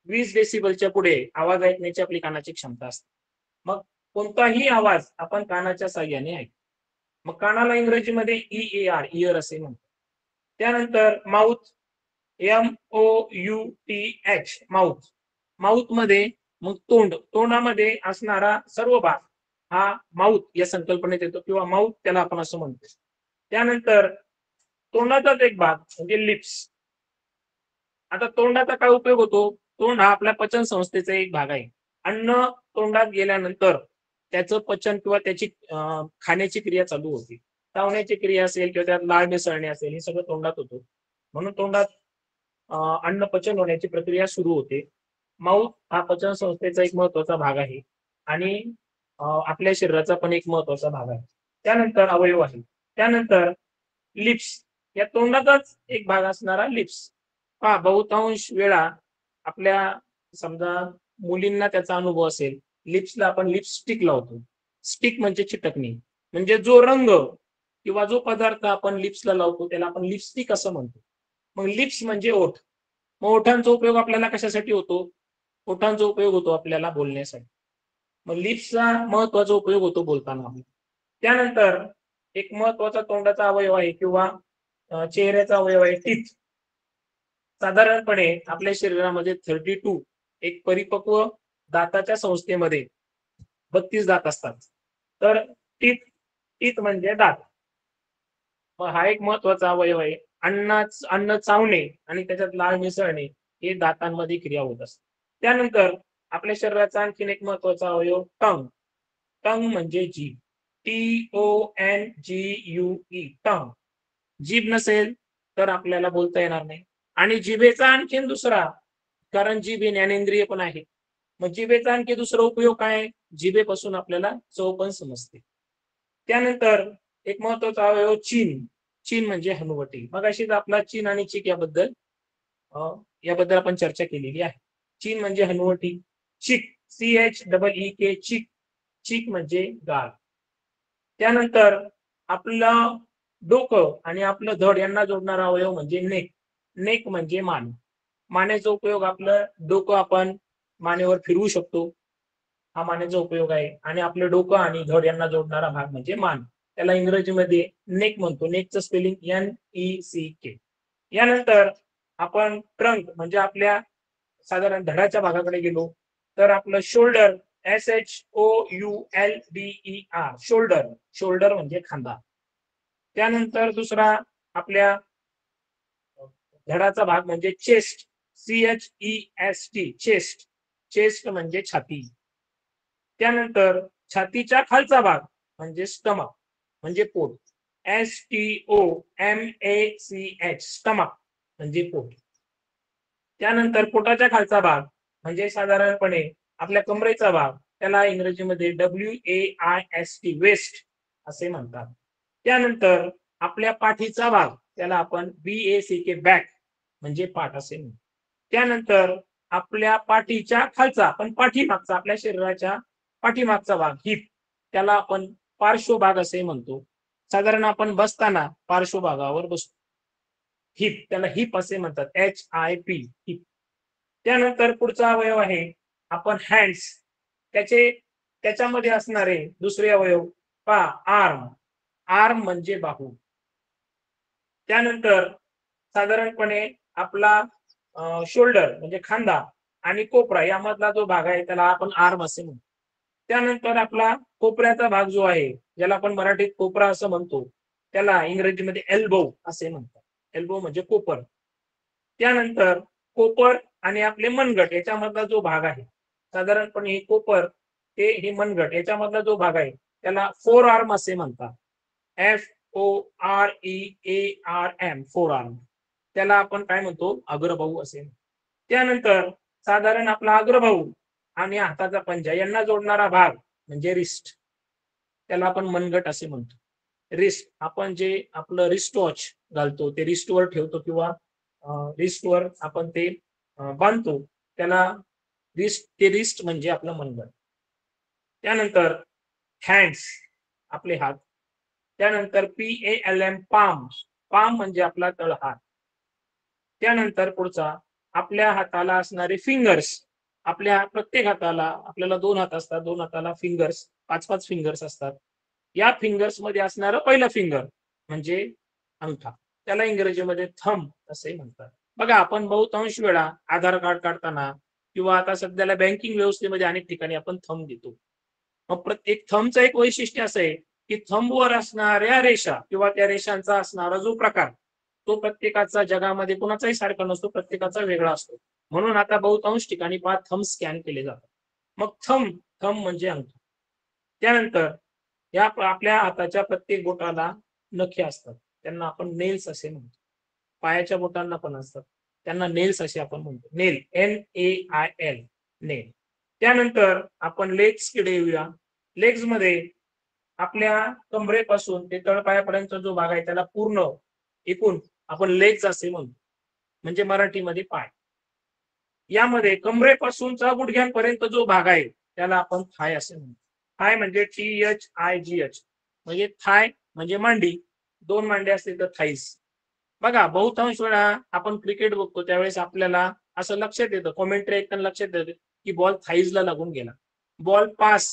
20 डेसिबलच्या पुढे आवाज ऐकण्याची आपली कानाची क्षमता असते. मग कोणताही आवाज आपण कानाच्या साह्याने ऐकतो. मग कानाला इंग्रजीमध्ये EAR इयर असे म्हणतात. त्यानंतर माउथ, MOUTH माउथ. माउथ मध्ये मग तोंडामध्ये असणारा सर्व भाग हा माउथ या संकल्पनेत येतो किंवा माउथ त्याला आपण असं म्हणतो. त्यानंतर तोंडाचाच एक भाग म्हणजे लिप्स. आता तोंडाचा काय उपयोग होतो? तोंड हा आपल्या पचन संस्थेचा एक भाग आहे. अन्न तोंडात गेल्यानंतर त्याचं पचन किंवा त्याची खाण्याची क्रिया चालू होते. चावण्याची क्रिया असेल किंवा त्यात लाळ मिसळणे असेल हे सगळं तोंडात होतं. म्हणून तोंडात अन्न पचन होण्याची प्रक्रिया सुरू होते. माउथ हा पचन संस्थेचा एक महत्वाचा भाग आहे आणि आपल्या शरीराचा पण एक महत्वाचा भाग आहे. त्यानंतर अवयव आहे. त्यानंतर लिप्स. या तोंडाचाच एक भाग असणारा लिप्स. बहुतांश वेळा आपल्या समजा मुलींना त्याचा अनुभव असेल, लिप्सला आपण लिपस्टिक लावतो. स्टिक म्हणजे चिटकणे. म्हणजे जो रंग किंवा जो पदार्थ आपण लिप्सला लावतो त्याला आपण लिपस्टिक असं म्हणतो. मग लिप्स म्हणजे ओठ. मग ओठांचा उपयोग आपल्याला कशासाठी होतो? ओठांचा उपयोग होतो आपल्याला बोलण्यासाठी. मग लिप्सचा महत्वाचा उपयोग होतो बोलताना. त्यानंतर एक महत्वाचा तोंडाचा अवयव आहे किंवा चेहऱ्याचा अवयव आहे टीथ. साधारणपणे आपल्या शरीरामध्ये 32 एक परिपक्व दाताच्या संस्थेमध्ये 32 दात असतात. तर टीथ म्हणजे दात. मग हा एक महत्वाचा अवयव आहे. अन्न चावणे आणि त्याच्यात लाळ मिसळणे हे दातांमध्ये क्रिया होत असते. त्यानंतर आपल्या शरीराचा आणखीन एक महत्वाचा अवयव टंग. टंग म्हणजे जीभ. TONGUE टंग. जीभ नसेल तर आपल्याला बोलता येणार नाही. आणि जिभेचा आणखीन दुसरा, कारण जीभ हे ज्ञानेंद्रिय पण आहे. मग जिभेचा आणखी दुसरा उपयोग काय? जिभेपासून आपल्याला चव पण समजते. त्यानंतर एक महत्वाचा अवयव चीन. चीन म्हणजे हनुवटी. मग अशीच आपला चीन आणि चीक याबद्दल आपण चर्चा केलेली आहे. चीन म्हणजे हनुवटी. चीक CHEEK चीक. चीक म्हणजे गाल. त्यानंतर आपलं डोकं आणि आपलं धड यांना जोडणारा अवयव म्हणजे नेक. नेक म्हणजे मान. मानेचा उपयोग आपलं डोकं आपण मानेवर फिरवू शकतो. हा मानेचा उपयोग आहे. आणि आपलं डोकं आणि धड यांना जोडणारा भाग म्हणजे मान. त्याला इंग्रजीमध्ये नेक म्हणतो. नेकचं स्पेलिंग NECK. यानंतर आपण ट्रंक म्हणजे आपल्या साधारण धडाच्या भागाकडे गेलो तर आपलं शोल्डर SHOULDER शोल्डर. शोल्डर म्हणजे खांदा. त्यानंतर दुसरा आपल्या धडाचा भाग म्हणजे चेस्ट. CHEST chest. चेस्ट म्हणजे छाती. त्यानंतर छातीच्या खालचा भाग म्हणजे स्टमक म्हणजे पोट. STOMACH स्टमक म्हणजे पोट. त्यानंतर पोटाच्या खालचा भाग म्हणजे साधारणपणे आपल्या कमरेचा भाग, त्याला इंग्रजीमध्ये WAIST वेस्ट असे म्हणतात. त्यानंतर आपल्या पाठीचा भाग त्याला आपण BACK बॅक म्हणजे पाठ असे म्हणतो. त्यानंतर आपल्या पाठीच्या खालचा पण पाठीमागचा आपल्या शरीराच्या पाठीमागचा भाग हिप त्याला आपण पार्श्वभाग असे म्हणतो. साधारण आपण बसताना पार्श्वभागावर बसतो. हिप त्याला हिप असे म्हणतात. HIP heap. त्यानंतर पुढचा अवयव आहे आपण हँड्स. त्याचे त्याच्यामध्ये असणारे दुसरे अवयव पहा, आर्म. आर्म म्हणजे बाहू. त्यानंतर साधारणपणे आपला शोल्डर म्हणजे खांदा आणि कोपरा यामधला जो भाग आहे त्याला आपण आर्म असे म्हणतो. त्यानंतर आपला कोपऱ्याचा भाग जो आहे ज्याला आपण मराठीत कोपरा असं म्हणतो त्याला इंग्रजीमध्ये एल्बो असे म्हणतात. एल्बो म्हणजे कोपर. त्यानंतर कोपर आणि आपले मनगट याच्यामधला जो भाग आहे साधारणपणे हे कोपर हे मनगट याच्यामधला जो भाग आहे त्याला फोर आर्म असे म्हणतात. FOREARM four arm. त्याला आपण काय म्हणतो अग्रभाऊ असे. त्यानंतर साधारण आपला अग्रभाऊ आणि हाताचा पंजा यांना जोडणारा भाग म्हणजे रिस्ट त्याला आपण मनगट असे म्हणतो. रिस्ट आपण जे आपलं रिस्ट वॉच घालतो ते रिस्टवर ठेवतो किंवा रिस्टवर आपण ते बांधतो त्याला रिस्ट म्हणजे आपलं मनगट. त्यानंतर हँड्स आपले हात. त्यानंतर PALM पाम. पाम म्हणजे आपला तळहात. त्यानंतर पुढचा आपल्या हाताला असणारे फिंगर्स. आपल्या प्रत्येक हाताला आपल्याला 2 हात असतात. 2 हाताला फिंगर्स 5-5 फिंगर्स असतात. या फिंगर्स मध्ये असणारं पहिलं फिंगर म्हणजे अंगठा त्याला इंग्रजीमध्ये थंब असे म्हणतात. बघा आपण बहुतांश वेळा आधार कार्ड काढताना किंवा आता सध्याला बँकिंग व्यवस्थेमध्ये अनेक ठिकाणी आपण थंब देतो. मग प्रत्येक थंबचं एक वैशिष्ट्य असं आहे की थंबवर असणाऱ्या रेषा किंवा त्या रेषांचा असणारा जो प्रकार तो प्रत्येकाचा जगामध्ये कुणाचाही सारखा नसतो. प्रत्येकाचा वेगळा असतो. म्हणून आता बहुतांश ठिकाणी थंब स्कॅन केले जातात. मग थंब म्हणजे अंगठा. त्यानंतर या आपल्या हाताच्या प्रत्येक बोटाला नखे असतात. त्यांना आपण नेल्स असे म्हणतो. पायाच्या बोटांना पण असतात. त्यांना नेल्स असे आपण म्हणतो. नेल NAIL नेल. त्यानंतर आपण लेग्स कडे येऊया. लेग्स मध्ये आपल्या कमरेपासून ते तळपायापर्यंत जो भाग आहे त्याला पूर्ण एकूण आपण लेग्स असे म्हणतो. म्हणजे मराठीमध्ये पाय. यामध्ये कमरेपासूनचा गुडघ्यांपर्यंत जो भाग आहे त्याला आपण थाय असे म्हणतो. थाय म्हणजे THIGH म्हणजे थाय म्हणजे मांडी. 2 मांड्या असतील तर थाईस. बघा बहुतांश वेळा आपण क्रिकेट बघतो त्यावेळेस आपल्याला असं लक्षात येतं कॉमेंट्री ऐकताना लक्षात येतं की बॉल थाईजला लागून गेला. Ball pass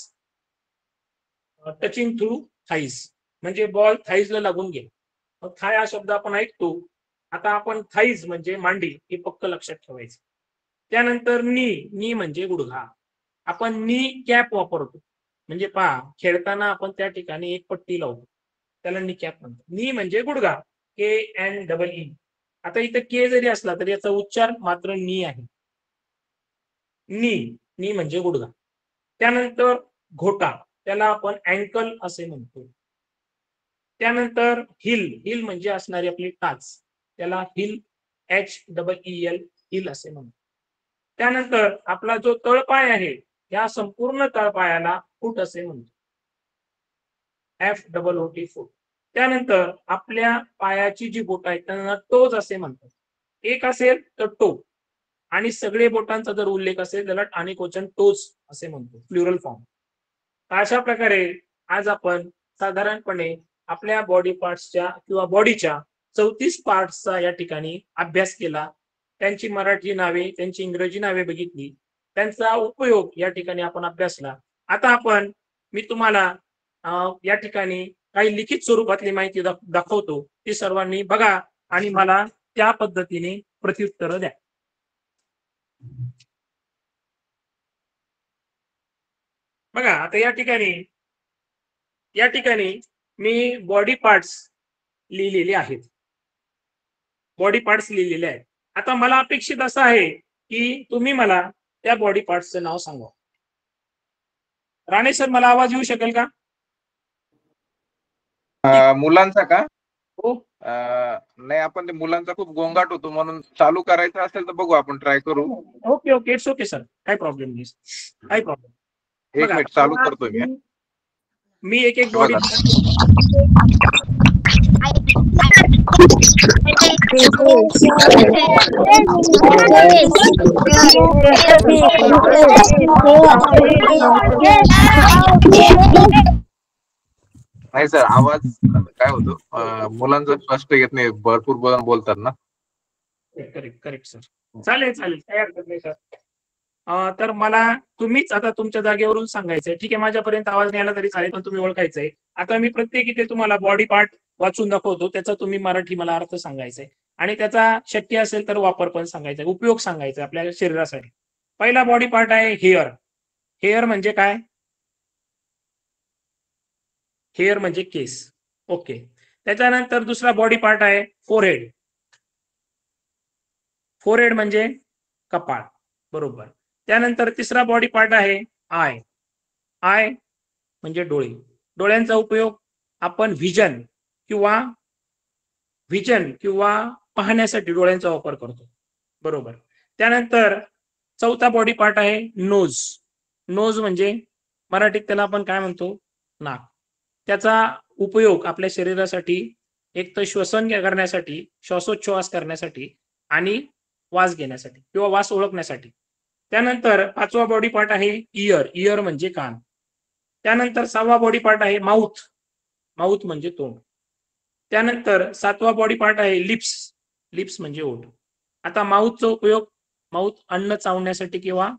touching through thighs म्हणजे बॉल थाईजला लागून गेला. मग थाय हा शब्द आपण ऐकतो. आता आपण थाईज म्हणजे मांडी हे पक्क लक्षात ठेवायचं. त्यानंतर नी म्हणजे गुडघा. आपण नी कॅप वापरतो. म्हणजे पहा खेळताना आपण त्या ठिकाणी एक पट्टी लावतो त्याला नी कॅप म्हणतो. नी म्हणजे गुडघा KNEE. आता इथं के जरी असला तरी याचा उच्चार मात्र नी आहे. नी म्हणजे गुडघा. त्यानंतर घोटा त्याला आपण अँकल असे म्हणतो. त्यानंतर हिल म्हणजे असणारी आपली टाच त्याला हिल HEEL हिल असे म्हणतो. त्यानंतर आपला जो तळपाय आहे या संपूर्ण तळपायाला फूट असे म्हणतो. FOOT फूट. त्यानंतर आपल्या पायाची जी बोट आहेत त्यांना टोज असे म्हणतात. एक असेल तर टो आणि सगळे बोटांचा जर उल्लेख असेल त्याला अनेकवचन टोज असे म्हणतो प्लुरल फॉर्म. अशा प्रकारे आज आपण साधारणपणे आपल्या बॉडी पार्ट्सच्या किंवा बॉडीच्या 34 पार्ट्सचा या ठिकाणी अभ्यास केला. त्यांची मराठी नावे त्यांची इंग्रजी नावे बघितली. त्यांचा उपयोग या ठिकाणी आपण अभ्यासला. आता मी तुम्हाला या ठिकाणी काही लिखित स्वरूपातली माहिती दाखवतो. ती सर्वांनी बघा आणि मला त्या पद्धतीने प्रत्युत्तर द्या. बघा आता या ठिकाणी मी बॉडी पार्ट्स लिहिलेले आहेत. बॉडी पार्ट्स लिहिलेले आहेत. आता मला अपेक्षित असं आहे की तुम्ही मला त्या बॉडी पार्ट्सचं नाव सांगा. राणे सर मला आवाज येऊ शकेल का? मुलांचा का? हो. नाही आपण ते मुलांचा खूप गोंगाट होतो म्हणून चालू करायचं असेल तर बघू आपण ट्राय करू. Okay it's okay sir. काही प्रॉब्लेम नाही. काही प्रॉब्लेम. एक मिनिट चालू करतोय मी एक बॉडी नाही सर आवाज काय होतो मुलांचा स्पष्ट येत नाही. भरपूर बोलतात ना. Correct sir. चालेल काही हरकत नाही सर. तर मला तुम्हीच आता तुमच्या जागेवरून सांगायचंय. ठीक आहे, माझ्यापर्यंत आवाज नाही आला तरी चालेल, पण तुम्ही ओळखायचंय. आता मी प्रत्येक इथे तुम्हाला बॉडी पार्ट वाचून दाखवतो, त्याचा तुम्ही मराठी मला अर्थ सांगायचा आहे आणि त्याचा शक्य असेल तर वापर पण सांगायचा आहे, उपयोग सांगायचा आपल्या शरीरासाठी. पहिला बॉडी पार्ट आहे हेअर. हेअर म्हणजे काय? हेअर म्हणजे केस. ओके. त्याच्यानंतर दुसरा बॉडी पार्ट आहे फोरहेड. फोरहेड म्हणजे कपाळ. बरोबर. त्यानंतर तिसरा बॉडी पार्ट आहे आय. आय म्हणजे डोळे. डोळ्यांचा उपयोग आपण व्हिजन किंवा पाहण्यासाठी डोळ्यांचा वापर करतो. बरोबर. त्यानंतर चौथा बॉडी पार्ट आहे नोज. नोज म्हणजे मराठीत त्याला आपण काय म्हणतो? नाक. त्याचा उपयोग आपल्या शरीरासाठी एक तर श्वसन करण्यासाठी, श्वासोच्छवास करण्यासाठी आणि वास घेण्यासाठी किंवा वास ओळखण्यासाठी. त्यानंतर पाचवा बॉडी पार्ट आहे इयर. इयर म्हणजे कान. त्यानंतर सहावा बॉडी पार्ट आहे माउथ. माउथ म्हणजे तोंड. त्यानंतर सातवा बॉडी पार्ट आहे लिप्स. लिप्स म्हणजे ओठ. आता माउथचा उपयोग माउथ अन्न चावण्यासाठी किंवा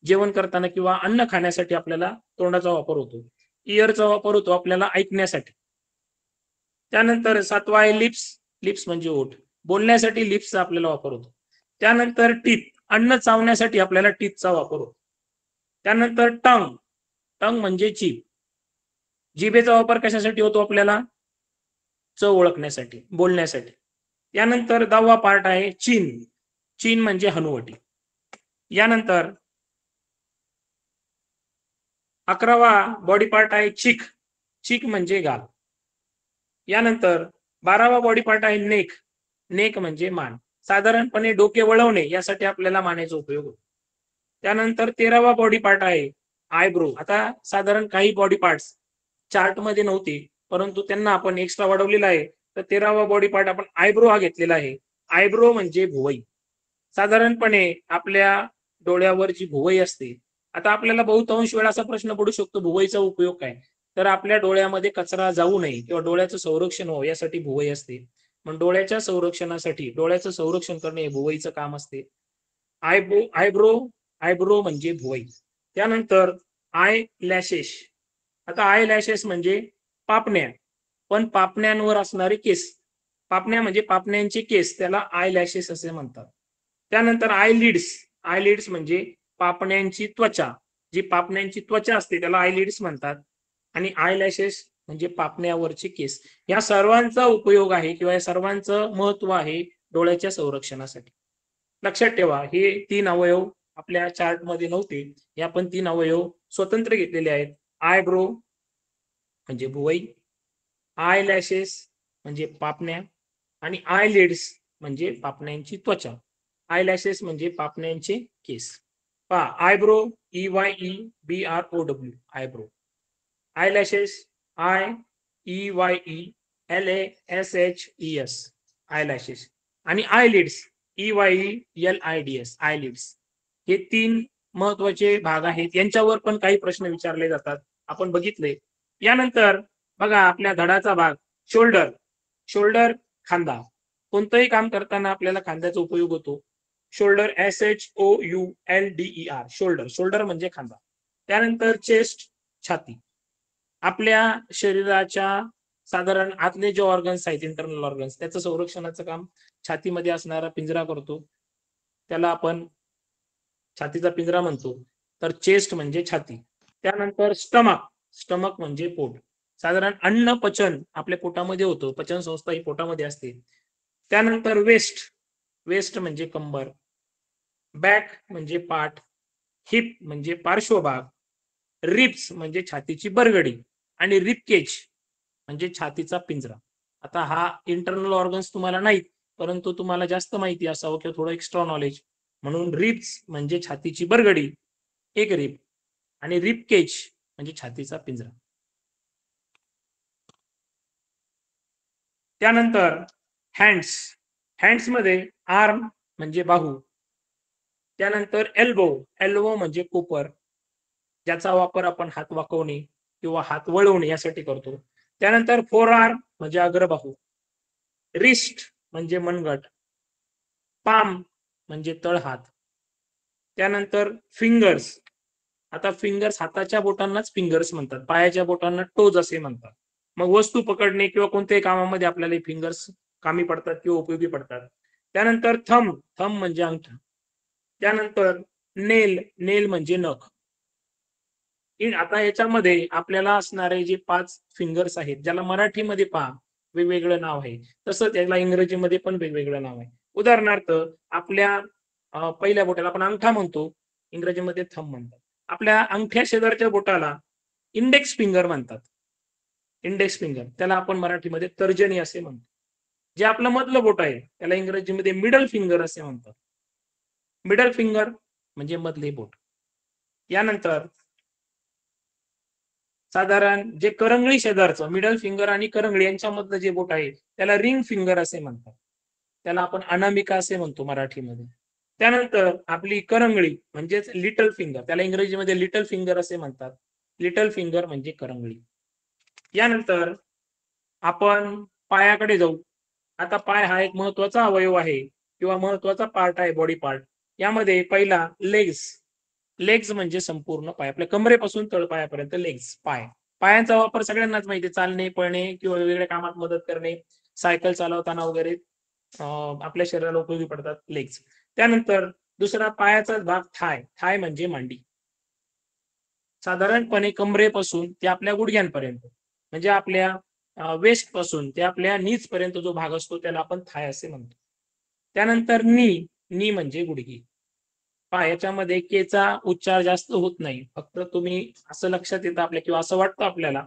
जेवण करताना किंवा अन्न खाण्यासाठी आपल्याला तोंडाचा वापर होतो. इयरचा वापर होतो आपल्याला ऐकण्यासाठी. त्यानंतर सातवा आहे लिप्स. लिप्स म्हणजे ओठ. बोलण्यासाठी लिप्सचा आपल्याला वापर होतो. त्यानंतर टीथ. अन्न चावण्यासाठी आपल्याला टीथचा वापर होतो. त्यानंतर टंग. टंग म्हणजे जीभ. जिभेचा वापर कशासाठी होतो आपल्याला? चव ओळखण्यासाठी, बोलण्यासाठी. त्यानंतर 10वा पार्ट आहे चिन. चिन म्हणजे हनुवटी. यानंतर 11वा बॉडी पार्ट आहे चिक. चिक म्हणजे गाल. यानंतर 12वा बॉडी पार्ट आहे नेक. नेक म्हणजे मान. साधारणपणे डोके वळवणे यासाठी आपल्याला मानेचा उपयोग होतो. त्यानंतर 13वा बॉडी पार्ट आहे आयब्रो. आता साधारण काही बॉडी पार्ट्स चार्ट मध्ये नव्हते, परंतु त्यांना आपण एक्स्ट्रा वाढवलेला आहे. तर 13वा बॉडी पार्ट आपण आयब्रो हा घेतलेला आहे. आयब्रो म्हणजे भुवई. साधारणपणे आपल्या डोळ्यावर जी भुवई असते, आता आपल्याला बहुतांश वेळा असा प्रश्न पडू शकतो, भुवईचा उपयोग काय? तर आपल्या डोळ्यामध्ये कचरा जाऊ नये किंवा डोळ्याचं संरक्षण व्हावं यासाठी भुवई असते. मग डोळ्याच्या संरक्षणासाठी डोळ्याचं संरक्षण करणे हे भुवईचं काम असते. आयब्रो म्हणजे भुवई. त्यानंतर आय लॅशेस. आता आय लॅशेस म्हणजे पापण्या, पण पापण्यांवर असणारे केस. पापण्या म्हणजे पापण्यांचे केस, त्याला आय लॅशेस असे म्हणतात. त्यानंतर आयलिड्स. आयलिड्स म्हणजे पापण्यांची त्वचा. जी पापण्यांची त्वचा असते त्याला आयलिड्स म्हणतात. आणि आय लॅशेस म्हणजे पापण्यावरचे केस. या सर्वांचा उपयोग आहे किंवा या सर्वांचं महत्व आहे डोळ्याच्या संरक्षणासाठी. लक्षात ठेवा, हे 3 अवयव आपल्या चार्ट मध्ये नव्हते. हे आपण 3 अवयव स्वतंत्र घेतलेले आहेत. आयब्रो म्हणजे भुवई, आय लॅशेस म्हणजे पापण्या आणि आयलिड्स म्हणजे पापण्यांची त्वचा. आय लॅशेस म्हणजे पापण्यांचे केस. पहा, eyebrow EYEBROW eyebrow. I lashes IEYELASHES I lashes. आणि आयलिड्स EYELIDS आयलिड्स. हे 3 महत्वाचे भाग आहेत. यांच्यावर पण काही प्रश्न विचारले जातात, आपण बघितले. यानंतर बघा आपल्या धडाचा भाग शोल्डर. शोल्डर खांदा. कोणतंही काम करताना आपल्याला खांद्याचा उपयोग होतो. Shoulder SHOULDER shoulder. शोल्डर म्हणजे खांदा. त्यानंतर चेस्ट छाती. आपल्या शरीराच्या साधारण आतले जे ऑर्गन्स आहेत, इंटरनल ऑर्गन्स, त्याचं संरक्षणाचं काम छातीमध्ये असणारा पिंजरा करतो. त्याला आपण छातीचा पिंजरा म्हणतो. तर चेस्ट म्हणजे छाती. त्यानंतर स्टमक. स्टमक म्हणजे पोट. साधारण अन्न पचन आपल्या पोटामध्ये होतं. पचन संस्था ही पोटामध्ये असते. त्यानंतर वेस्ट. वेस्ट म्हणजे कंबर. बॅक म्हणजे पाठ. हिप म्हणजे पार्श्वभाग. रिब्स म्हणजे छातीची बरगडी. आणि रिबकेज म्हणजे छातीचा पिंजरा. आता हा इंटरनल ऑर्गन्स तुम्हाला नाहीत, परंतु तुम्हाला जास्त माहिती असावं किंवा थोडं एक्स्ट्रा नॉलेज म्हणून रिब्स म्हणजे छातीची बरगडी, एक रिब, आणि रिबकेज म्हणजे छातीचा पिंजरा. त्यानंतर हँड्स. हँड्स मध्ये आर्म म्हणजे बाहू. त्यानंतर एल्बो. एल्बो म्हणजे कोपर, ज्याचा वापर आपण हात वाकवणे किंवा हात वळवणे यासाठी करतो. त्यानंतर फोर आर्म म्हणजे अग्रबाहू. रिस्ट म्हणजे मनगट. पाम म्हणजे तळहात. त्यानंतर फिंगर्स. आता फिंगर्स हाताच्या बोटांनाच फिंगर्स म्हणतात, पायाच्या बोटांना टोज असे म्हणतात. मग वस्तू पकडणे किंवा कोणत्याही कामामध्ये आपल्याला फिंगर्स कामी पडतात किंवा उपयोगी पडतात. त्यानंतर थंब. थंब म्हणजे अंगठा. त्यानंतर नेल. नेल म्हणजे नख. आता याच्यामध्ये आपल्याला असणारे जे 5 फिंगर्स आहेत, ज्याला मराठीमध्ये पहा वेगवेगळं नाव आहे, तसं त्याला इंग्रजीमध्ये पण वेगवेगळं नाव आहे. उदाहरणार्थ आपल्या पहिल्या बोटाला आपण अंगठा म्हणतो, इंग्रजीमध्ये थंब म्हणतात. आपल्या अंगठ्या शेजारच्या बोटाला इंडेक्स फिंगर म्हणतात. इंडेक्स फिंगर त्याला आपण मराठीमध्ये तर्जनी असे म्हणतो. जे आपलं मधलं बोट आहे त्याला इंग्रजीमध्ये मिडल फिंगर असे म्हणतात. मिडल फिंगर म्हणजे मधले बोट. यानंतर साधारण जे करंगळी शेजारचं मिडल फिंगर आणि करंगळी यांच्यामधलं जे बोट आहे त्याला रिंग फिंगर असे म्हणतात. त्याला आपण अनामिका असे म्हणतो मराठीमध्ये. त्यानंतर आपली करंगळी म्हणजेच लिटल फिंगर, त्याला इंग्रजीमध्ये लिटल फिंगर असे म्हणतात. लिटल फिंगर म्हणजे करंगळी. यानंतर आपण पायाकडे जाऊ. आता पाय हा एक महत्वाचा अवयव आहे किंवा महत्वाचा पार्ट आहे, बॉडी पार्ट. यामध्ये पहिला लेग्स. लेग्स म्हणजे संपूर्ण पाय, आपल्या कमरेपासून तळपायापर्यंत लेग्स, पाय. पायांचा वापर सगळ्यांनाच माहिती आहे, चालणे, पळणे किंवा वेगवेगळ्या कामात मदत करणे, सायकल चालवताना वगैरे आपल्या शरीराला उपयोगी पडतात लेग्स. त्यानंतर दुसरा पायाचा भाग थाय. थाय म्हणजे मांडी. साधारणपणे कमरेपासून ते आपल्या गुडघ्यांपर्यंत म्हणजे आपल्या वेस्ट पासून ते आपल्या नीज पर्यंत जो भाग असतो त्याला आपण थाय असे म्हणतो. त्यानंतर नी. नी म्हणजे गुडघे. याच्यामध्ये केचा उच्चार जास्त होत नाही, फक्त तुम्ही असं लक्षात येतं आपल्या किंवा असं वाटतं आपल्याला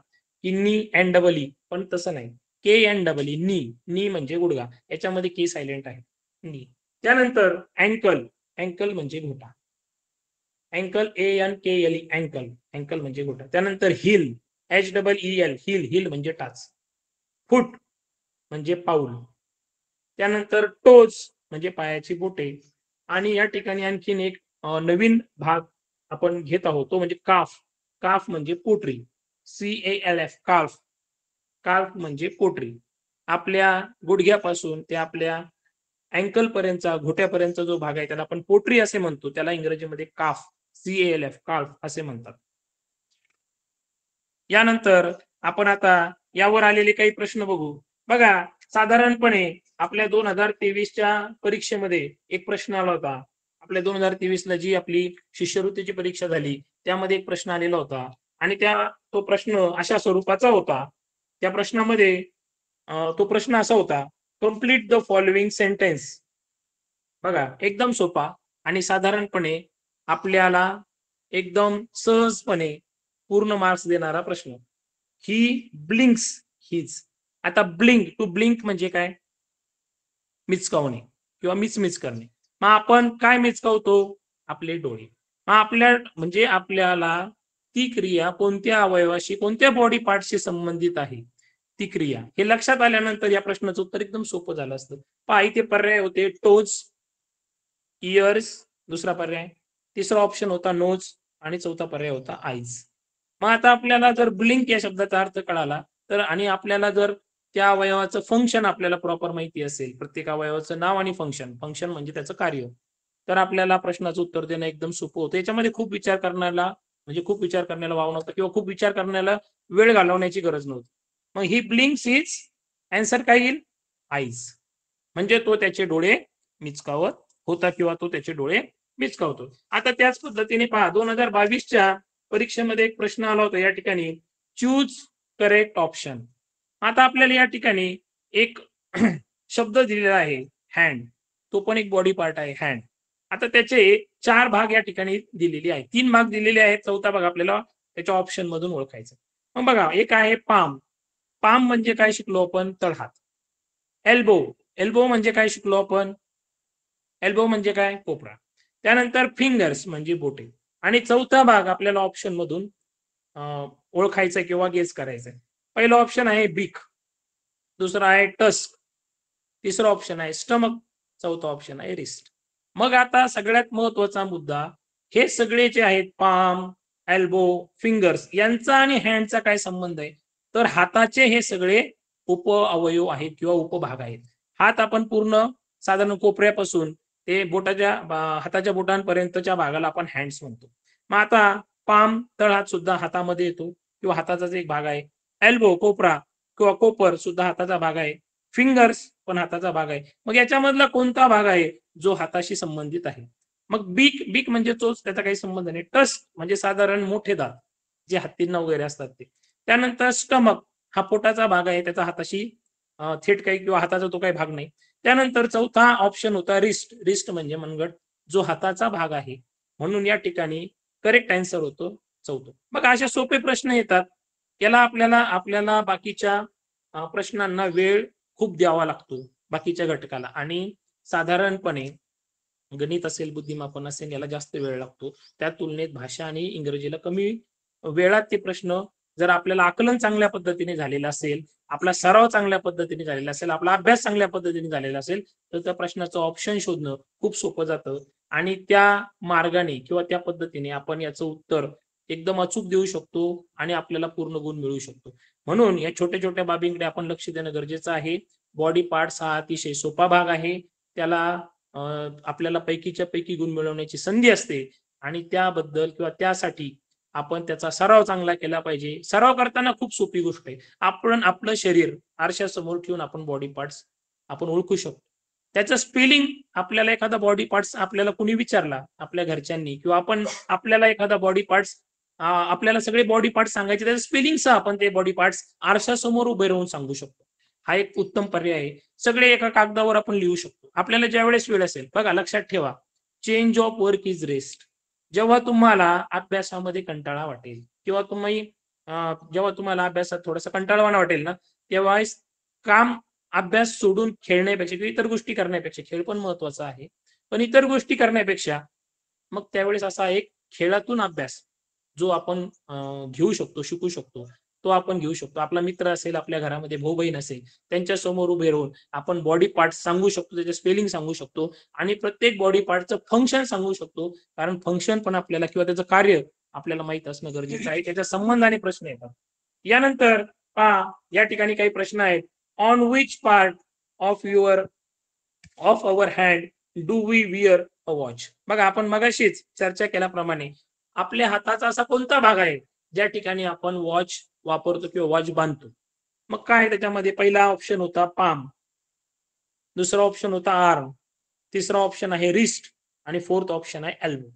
की नी एन डबल ई, पण तसं नाही. के एन डबल ई, नी. नी म्हणजे गुडघा, याच्यामध्ये के सायलेंट आहे, नी. त्यानंतर अँकल. अँकल म्हणजे घोटा. Uncle A N K L E, uncle. Uncle म्हणजे घोटा. त्यानंतर hill. H double E L, hill. Hill म्हणजे टाच. फूट म्हणजे पाऊल. त्यानंतर टोज म्हणजे पायाची बोटे. आणि या ठिकाणी आणखीन एक नवीन भाग आपण घेत आहोत, तो म्हणजे काफ. काफ म्हणजे पोटरी. CALF, काल्फ. काल्फ म्हणजे पोटरी. आपल्या गुडघ्यापासून ते आपल्या अँकल पर्यंतचा, घोट्यापर्यंतचा जो भाग आहे त्याला आपण पोटरी असे म्हणतो, त्याला इंग्रजीमध्ये काफ, CALF, काल्फ असे म्हणतात. यानंतर आपण आता यावर आलेले काही प्रश्न बघू. बघा, साधारणपणे आपल्या 2023च्या परीक्षेमध्ये एक प्रश्न आला होता. आपल्या 2023ला जी आपली शिष्यवृत्तीची परीक्षा झाली त्यामध्ये एक प्रश्न आलेला होता आणि तो प्रश्न अशा स्वरूपाचा होता. त्या प्रश्नामध्ये तो प्रश्न असा होता, कंप्लीट द फॉलोइंग सेंटेन्स. बघा, एकदम सोपा आणि साधारणपणे आपल्याला एकदम सहजपणे पूर्ण मार्क्स देणारा प्रश्न. ही ब्लिंक्स हिज. आता ब्लिंक, टू ब्लिंक म्हणजे काय? मिचकावणे किंवा मिचमिच करणे. मग आपण काय मिचकावतो? आपले डोळे. मग म्हणजे आपल्याला ती क्रिया कोणत्या अवयवाशी, कोणत्या बॉडी पार्टशी संबंधित आहे ती क्रिया, हे लक्षात आल्यानंतर या प्रश्नाचं उत्तर एकदम सोपं झालं असतं. पहा, इथे पर्याय होते टोज, इयर्स, दुसरा पर्याय, तिसरा ऑप्शन होता नोज आणि चौथा पर्याय होता आईज. मग आता आपल्याला जर ब्लिंक या शब्दाचा अर्थ कळाला तर, आणि आपल्याला जर त्या अवयवाचं फंक्शन आपल्याला प्रॉपर माहिती असेल, प्रत्येक अवयवाचं नाव आणि फंक्शन, फंक्शन म्हणजे त्याचं कार्य, तर आपल्याला प्रश्नाचं उत्तर देणं एकदम सोपं होतं. याच्यामध्ये खूप विचार करण्याला वाव नव्हता किंवा खूप विचार करण्याला वेळ घालवण्याची गरज नव्हती. मग ही ब्लिंक्स इज, आन्सर काय येईल? आईज. म्हणजे तो त्याचे डोळे मिचकावत होता किंवा तो त्याचे डोळे मिचकावतो. आता त्याच पद्धतीने पहा, 2022च्या परीक्षेमध्ये एक प्रश्न आला होता या ठिकाणी, चूज करेक्ट ऑप्शन. आता आपल्याला या ठिकाणी एक शब्द दिलेला आहे, हँड. तो पण एक बॉडी पार्ट आहे, हँड. आता त्याचे 4 भाग या ठिकाणी दिलेले आहेत, 3 भाग दिलेले आहेत, चौथा भाग आपल्याला त्याच्या ऑप्शन मधून ओळखायचा. मग बघा, एक आहे पाम. पाम म्हणजे काय शिकलो आपण? तळहात. एल्बो. एल्बो म्हणजे काय शिकलो आपण? एल्बो म्हणजे काय? कोपरा. त्यानंतर फिंगर्स म्हणजे बोटे. आणि चौथा भाग आपल्याला ऑप्शन मधून ओळखायचा किंवा गेस करायचा. पहिला ऑप्शन आहे बीक, दुसरा आहे टस्क, तिसरा ऑप्शन आहे स्टमक, चौथा ऑप्शन आहे रिस्ट. मग आता सगळ्यात महत्वाचा मुद्दा, हे सगळे जे आहेत पाम, एल्बो, फिंगर्स, यांचा आणि हँडचा काय संबंध आहे? तर हाताचे हे सगळे उप अवयव आहेत किंवा उपभाग आहेत. हात आपण पूर्ण साधारण कोपऱ्यापासून ते हाताच्या बोटांपर्यंतच्या भागाला आपण हँड्स म्हणतो. मग आता पाम तळहात सुद्धा हातामध्ये येतो किंवा हाताचाच एक भाग आहे. एल्बो कोपरा किंवा कोपर सुद्धा हाताचा भाग आहे. फिंगर्स पण हाताचा भाग आहे. मग याच्यामधला कोणता भाग आहे जो हाताशी संबंधित आहे? मग बीक बीक म्हणजे चोच, त्याचा काही संबंध नाही. टस्क म्हणजे साधारण मोठे दात जे हत्तींना वगैरे असतात ते. त्यानंतर स्टमक हा पोटाचा भाग आहे, त्याचा हाताशी थेट काही किंवा हाताचा तो काही भाग नाही. त्यानंतर चौथा ऑप्शन होता रिस्ट. रिस्ट म्हणजे मनगट जो हाताचा भाग आहे. म्हणून या ठिकाणी करेक्ट आन्सर होतो चौथं. मग असे सोपे प्रश्न येतात. याला आपल्याला बाकीच्या प्रश्नांना वेळ खूप द्यावा लागतो बाकीच्या घटकाला, आणि साधारणपणे गणित असेल, बुद्धिमापन असेल, याला जास्त वेळ लागतो. त्या तुलनेत भाषा आणि इंग्रजीला कमी वेळात ते प्रश्न, जर आपल्याला आकलन चांगल्या पद्धतीने झालेलं असेल, आपला सराव चांगल्या पद्धतीने झालेला असेल, आपला अभ्यास चांगल्या पद्धतीने झालेला असेल, तर त्या प्रश्नाचं ऑप्शन शोधणं खूप सोपं जातं आणि त्या मार्गाने किंवा त्या पद्धतीने आपण याचं उत्तर एकदम अचूक देऊ शकतो आणि आपल्याला पूर्ण गुण मिळू शकतो. म्हणून या छोट्या छोट्या बाबींकडे आपण लक्ष देणं गरजेचं आहे. बॉडी पार्ट्स हा अतिशय सोपा भाग आहे. त्याला आपल्याला पैकीच्या पैकी गुण मिळवण्याची संधी असते आणि त्याबद्दल किंवा त्यासाठी आपण त्याचा सराव चांगला केला पाहिजे. सराव करताना खूप सोपी गोष्ट आहे. आपण आपलं शरीर आरशासमोर ठेवून आपण बॉडी पार्ट्स आपण ओळखू शकतो. त्याचं स्पेलिंग, आपल्याला एखादा बॉडी पार्ट्स आपल्याला कुणी विचारला आपल्या घरच्यांनी किंवा आपल्याला एखादा बॉडी पार्ट्स आपल्याला सगळे बॉडी पार्ट्स सांगायचे, त्याचं स्पेलिंगसह आपण ते बॉडी पार्ट्स आरशासमोर उभे राहून सांगू शकतो. हा एक उत्तम पर्याय आहे. सगळे एका कागदावर आपण लिहू शकतो. आपल्याला ज्या वेळेस वेळ असेल, बघा लक्षात ठेवा, change of work is rest. जेव्हा तुम्हाला अभ्यासामध्ये कंटाळा वाटेल किंवा जेव्हा तुम्हाला अभ्यासात थोडासा कंटाळवाणा वाटेल ना, तेव्हा काम अभ्यास सोडून खेळण्यापेक्षा किंवा इतर गोष्टी करण्यापेक्षा, खेळ पण महत्वाचा आहे, पण इतर गोष्टी करण्यापेक्षा मग त्यावेळेस असा एक खेळातून अभ्यास जो आपण घेऊ शकतो, शिकू शकतो, तो आपण घेऊ शकतो. आपला मित्र असेल, आपल्या घरामध्ये भाऊ बहीण असेल, त्यांच्या समोर उभे राहून आपण बॉडी पार्ट सांगू शकतो, त्याचे स्पेलिंग सांगू शकतो आणि प्रत्येक बॉडी पार्टचं फंक्शन सांगू शकतो. कारण फंक्शन पण आपल्याला किंवा त्याचं कार्य आपल्याला माहित असणं गरजेचं आहे. त्याच्या संबंधाने प्रश्न येतात. यानंतर पहा, या ठिकाणी काही प्रश्न आहेत. On which part of our hand do we wear a watch? बघा, आपण मगाशीच चर्चा केल्याप्रमाणे आपल्या हाताचा असा कोणता भाग आहे ज्या ठिकाणी आपण वॉच वापरतो किंवा वॉच बांधतो? मग काय त्याच्यामध्ये पहिला ऑप्शन होता पाम, दुसरा ऑप्शन होता आर्म, तिसरा ऑप्शन आहे रिस्ट आणि फोर्थ ऑप्शन आहे एल्बो.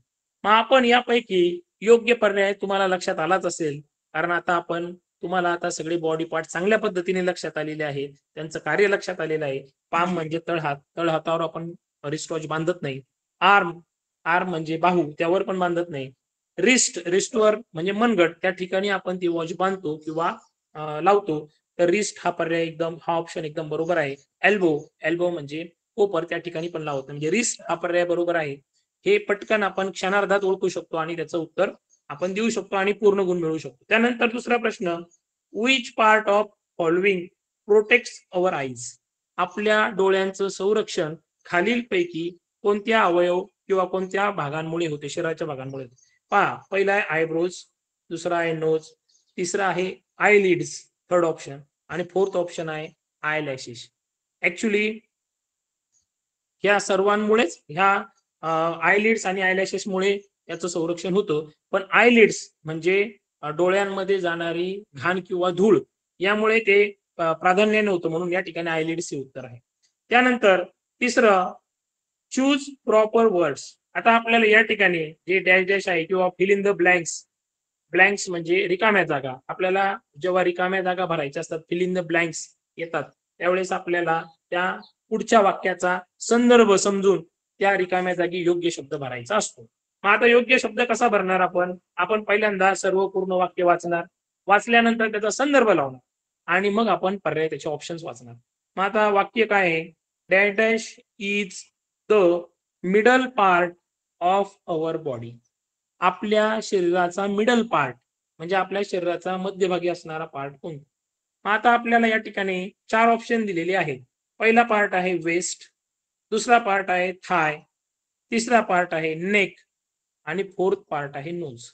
मग आपण यापैकी योग्य पर्याय तुम्हाला लक्षात आलाच असेल, कारण तुम्हाला आता सगळे बॉडी पार्ट चांगल्या पद्धतीने लक्षात आलेले आहेत, त्यांचं कार्य लक्षात आलेलं आहे. पाम म्हणजे तळहात, तळहातावर आपण रिस्ट वॉच बांधत नाही. आर्म आर्म म्हणजे बाहू, त्यावर पण बांधत नाही. रिस्टवर म्हणजे मनगट, त्या ठिकाणी आपण ती वॉच बांधतो किंवा लावतो. तर रिस्ट हा ऑप्शन एकदम बरोबर आहे. एल्बो म्हणजे कोपर, त्या ठिकाणी पण लावतो, म्हणजे रिस्ट हा पर्याय बरोबर आहे. हे पटकन आपण क्षणार्धात ओळखू शकतो आणि त्याचं उत्तर आपण देऊ शकतो आणि पूर्ण गुण मिळवू शकतो. त्यानंतर दुसरा प्रश्न, which part of following protects our eyes? आपल्या डोळ्यांचं संरक्षण खालीलपैकी कोणत्या अवयव किंवा कोणत्या भागांमुळे होते, शरीराच्या भागांमुळे? पहा, पहिला आहे आयब्रोज, दुसरा आहे नोज, तिसरा आहे आयलिड्स, थर्ड ऑप्शन, आणि फोर्थ ऑप्शन आहे आय लॅशेस. ऍक्च्युली ह्या सर्वांमुळेच, ह्या आयलिड्स आणि आयलॅशेस मुळे याचं संरक्षण होतं. पण आयलिड्स म्हणजे डोळ्यांमध्ये जाणारी घाण किंवा धूळ, यामुळे ते प्राधान्याने होतं, म्हणून या ठिकाणी आयलिड्स हे उत्तर आहे. त्यानंतर तिसरं, चूज प्रॉपर वर्ड्स. आता आपल्याला या ठिकाणी जे डॅश डॅश आहे किंवा फिल इन द ब्लँक्स म्हणजे रिकाम्या जागा, आपल्याला जेव्हा रिकाम्या जागा भरायच्या असतात, फिल इन द ब्लँक्स येतात, त्यावेळेस आपल्याला त्या पुढच्या वाक्याचा संदर्भ समजून त्या रिकाम्या जागी योग्य शब्द भरायचा असतो. मग आता योग्य शब्द कसा भरणार? आपण पहिल्यांदा सर्व पूर्ण वाक्य वाचणार, वाचल्यानंतर त्याचा संदर्भ लावणार आणि मग आपण पर्याय त्याचे ऑप्शन्स वाचणार. मग आता वाक्य काय आहे? Dash dash is the middle part of our body. आपल्या शरीराचा मिडल पार्ट म्हणजे आपल्या शरीराचा मध्यभागी असणारा पार्ट कोणता? मग आता आपल्याला या ठिकाणी 4 ऑप्शन दिलेले आहेत. पहिला पार्ट आहे वेस्ट, दुसरा पार्ट आहे थाय, तिसरा पार्ट आहे नेक आणि फोर्थ पार्ट आहे नोज.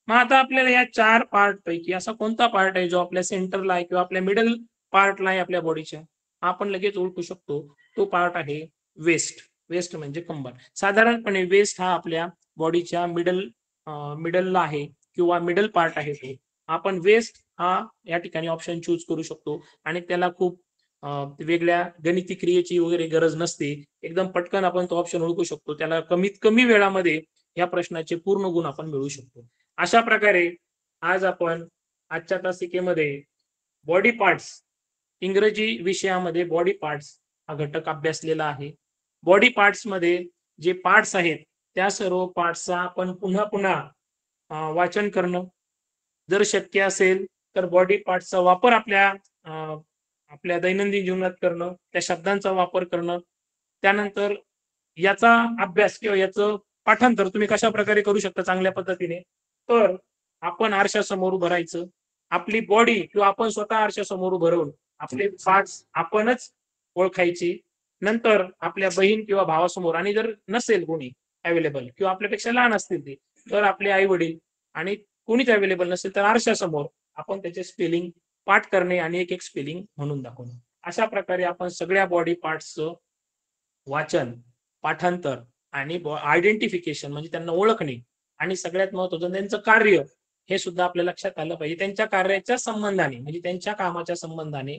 मग आता आपल्याला या 4 पार्ट पैकी असा कोणता पार्ट आहे जो आपल्या सेंटरला आहे किंवा आपल्या मिडल पार्टला आहे आपल्या बॉडीच्या? आपण लगेच ओळखू शकतो, तो पार्ट आहे वेस्ट. वेस्ट म्हणजे कंबर. साधारणपणे वेस्ट हा आपल्या बॉडीच्या मिडलला आहे किंवा मिडल पार्ट आहे. तो आपण वेस्ट हा या ठिकाणी ऑप्शन चूज करू शकतो आणि त्याला खूप वेगळ्या गणिती क्रियेची वगैरे गरज नसते. एकदम पटकन आपण तो ऑप्शन ओळखू शकतो. त्याला कमीत कमी वेळामध्ये या प्रश्नाचे पूर्ण गुण आपण मिळवू शकतो. अशा प्रकारे आज आपण आजच्या तासिकेमध्ये बॉडी पार्ट्स, इंग्रजी विषयामध्ये बॉडी पार्ट्स हा घटक अभ्यासलेला आहे. बॉडी पार्ट्स मध्ये जे पार्ट्स आहेत त्या सर्व पार्ट्सचा आपण पुन्हा पुन्हा वाचन करणं, जर शक्य असेल तर बॉडी पार्ट्सचा वापर आपल्या दैनंदिन जीवनात करणं, त्या शब्दांचा वापर करणं, त्यानंतर याचा अभ्यास किंवा याचं पाठांतर तुम्ही कशा प्रकारे करू शकता चांगल्या पद्धतीने. तर आपण आरशासमोर उभं राहायचं, आपली बॉडी किंवा आपण स्वतः आरशासमोर उभं राहून आपले पार्ट्स आपणच ओळखायची. नंतर आपल्या बहीण किंवा भावासमोर, आणि जर नसेल कोणी अवेलेबल किंवा आपल्यापेक्षा लहान असतील ते, तर आपले आई वडील, आणि कोणीच अवेलेबल नसेल तर आरशासमोर आपण त्याचे स्पेलिंग पाठ करणे आणि एक एक स्पेलिंग म्हणून दाखवणे. अशा प्रकारे आपण सगळ्या बॉडी पार्ट्सचं वाचन, पाठांतर आणि आयडेंटिफिकेशन म्हणजे त्यांना ओळखणे, आणि सगळ्यात महत्त्वाचं त्यांचं कार्य हे सुद्धा आपल्या लक्षात आलं पाहिजे. त्यांच्या कार्याच्या संबंधाने म्हणजे त्यांच्या कामाच्या संबंधाने,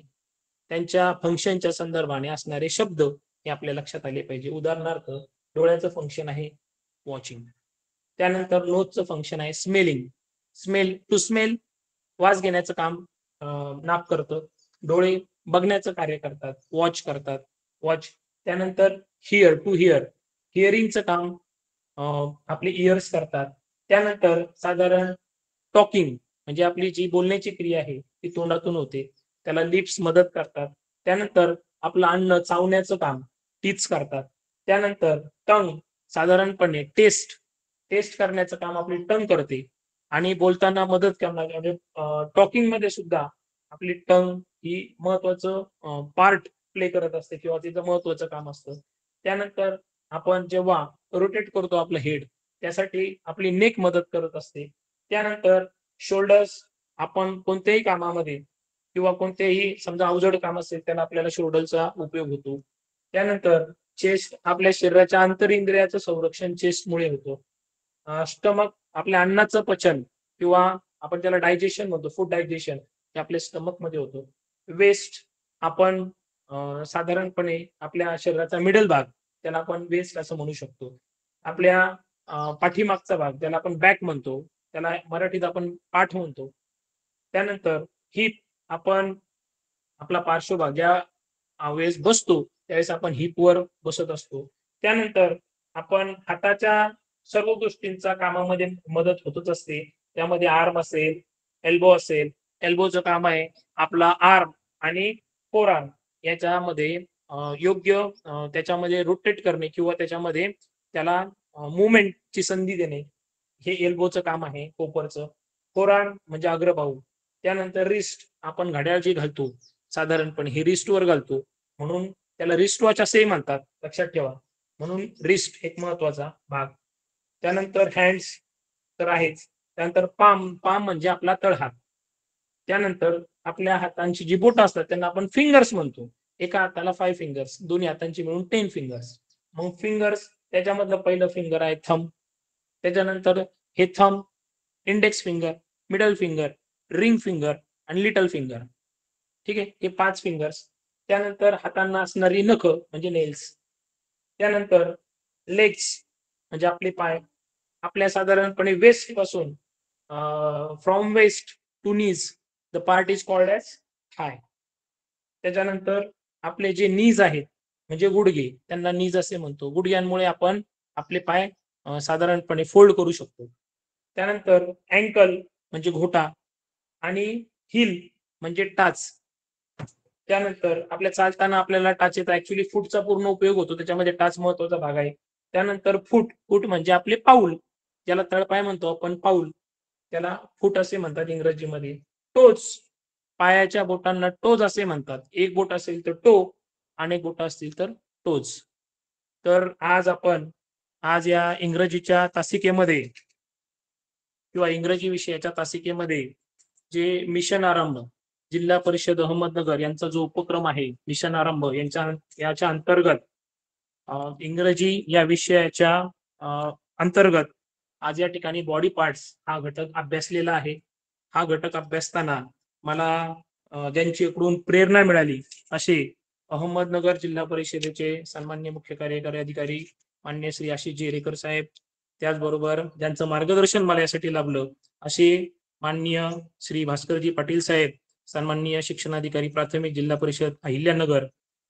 त्यांच्या फंक्शनच्या संदर्भाने असणारे शब्द हे आपल्या लक्षात आले पाहिजे. उदाहरणार्थ डोळ्याचं फंक्शन आहे वॉचिंग, त्यानंतर नोजचं फंक्शन आहे स्मेलिंग, टू स्मेल वास घेण्याचं काम नाक करतं, डोळे बघण्याचं कार्य करतात, वॉच करतात, वॉच. त्यानंतर हिअर, टू हिअर, हिअरिंगचं काम आपले इयर्स करतात. त्यानंतर साधारण टॉकिंग म्हणजे आपली जी बोलण्याची क्रिया आहे ती तोंडातून होते, त्याला लिप्स मदत करतात. त्यानंतर आपलं अन्न चावण्याचं काम टीथ्स करतात. त्यानंतर टंग, साधारणपणे टेस्ट करण्याचं काम आपली टंग करते, आणि बोलताना मदत करणार म्हणजे टॉकिंग मध्ये सुद्धा आपली टंग ही महत्वाचं पार्ट प्ले करत असते किंवा तिचं महत्वाचं काम असतं. त्यानंतर आपण जेव्हा रोटेट करतो आपलं हेड, त्यासाठी आपली नेक मदत करत असते. त्यानंतर शोल्डर्स, आपण कोणत्याही कामामध्ये किंवा कोणतेही समजा अवजड काम असेल त्याला आपल्याला शोल्डरचा उपयोग होतो. त्यानंतर चेस्ट, आपल्या शरीराच्या आंतरिंद्रियाचं संरक्षण चेस्टमुळे होतं. स्टमक, आपल्या अन्नाचं पचन किंवा आपण त्याला डायजेशन म्हणतो, फूड डायजेशन, हे आपल्या स्टमक मध्ये होतं. वेस्ट, आपण साधारणपणे आपल्या शरीराचा मिडल भाग त्याला आपण वेस्ट असं म्हणू शकतो. आपल्या पाठीमागचा भाग त्याला आपण बॅक म्हणतो, त्याला मराठीत आपण पाठ म्हणतो. त्यानंतर हिप, आपण आपला पार्श्वभाग ज्या वेळेस बसतो त्यावेळेस आपण हिपवर बसत असतो. त्यानंतर आपण हाताच्या सर्व गोष्टींचा कामामध्ये मदत होतच असते. त्यामध्ये आर्म असेल, एल्बो असेल, एल्बोचं काम आहे आपला आर्म आणि फोर आर्म याच्यामध्ये योग्य त्याच्यामध्ये रोटेट करणे किंवा त्याच्यामध्ये त्याला मुवमेंटची संधी देणे, हे एल्बोचं काम आहे कोपरचं. फोर आर्म म्हणजे अग्रबाहू. त्यानंतर रिस्ट, आपण घड्याळ जे घालतो साधारणपणे हे रिस्टवर घालतो, म्हणून त्याला रिस्ट वॉच असेही म्हणतात, लक्षात ठेवा. म्हणून रिस्ट एक महत्वाचा भाग. त्यानंतर हँड्स तर आहेच. त्यानंतर पाम म्हणजे आपला तळहात. त्यानंतर आपल्या हातांची जी बोटं असतात त्यांना आपण फिंगर्स म्हणतो. एका हाताला 5 फिंगर्स, दोन्ही हातांची मिळून 10 फिंगर्स. मग फिंगर्स, त्याच्यामधलं पहिलं फिंगर आहे थंब. त्याच्यानंतर हे thumb, index finger, middle finger, ring finger आणि लिटल फिंगर. ठीक आहे, हे 5 फिंगर्स. त्यानंतर हातांना असणारी नख म्हणजे नेल्स. त्यानंतर लेग्स म्हणजे आपले पाय. आपल्या साधारणपणे वेस्ट पासून from waist to knees the part is called as thigh. त्याच्यानंतर आपले जे नीज आहेत म्हणजे गुडघे, त्यांना नीज असे म्हणतो. गुडघ्यांमुळे आपण आपले पाय साधारणपणे फोल्ड करू शकतो. त्यानंतर अँकल म्हणजे घोटा, आणि हिल म्हणजे टाच. त्यानंतर आपल्या चालताना आपल्याला टाचेचा ऍक्च्युली फूटचा पूर्ण उपयोग होतो, त्याच्यामध्ये टाच महत्वाचा भाग आहे. त्यानंतर फूट म्हणजे आपले पाऊल, ज्याला तळपाय म्हणतो आपण, पाऊल त्याला फूट असे म्हणतात इंग्रजीमध्ये. टोज, पायाच्या बोटांना टोज असे म्हणतात. एक बोट असेल तर टो, अनेक बोट असतील तर टोज. तर आज या इंग्रजीच्या तासिकेमध्ये किंवा इंग्रजी विषयाच्या तासिकेमध्ये जे मिशन आरंभ, जिल्हा परिषद अहमदनगर यांचा जो उपक्रम आहे मिशन आरंभ याच्या अंतर्गत इंग्रजी या विषयाच्या अंतर्गत आज या ठिकाणी बॉडी पार्ट्स हा घटक अभ्यासलेला आहे. हा घटक अभ्यासताना मला ज्यांच्याकडून प्रेरणा मिळाली असे अहमदनगर जिल्हा परिषदेचे सन्माननीय मुख्य कार्यकारी अधिकारी मान्य श्री आशिष जेरेकर साहेब, त्याचबरोबर ज्यांचं मार्गदर्शन मला यासाठी लाभलं असे माननीय श्री भास्करजी पाटील साहेब, सन्माननीय शिक्षणाधिकारी प्राथमिक जिल्हा परिषद अहिल्यानगर,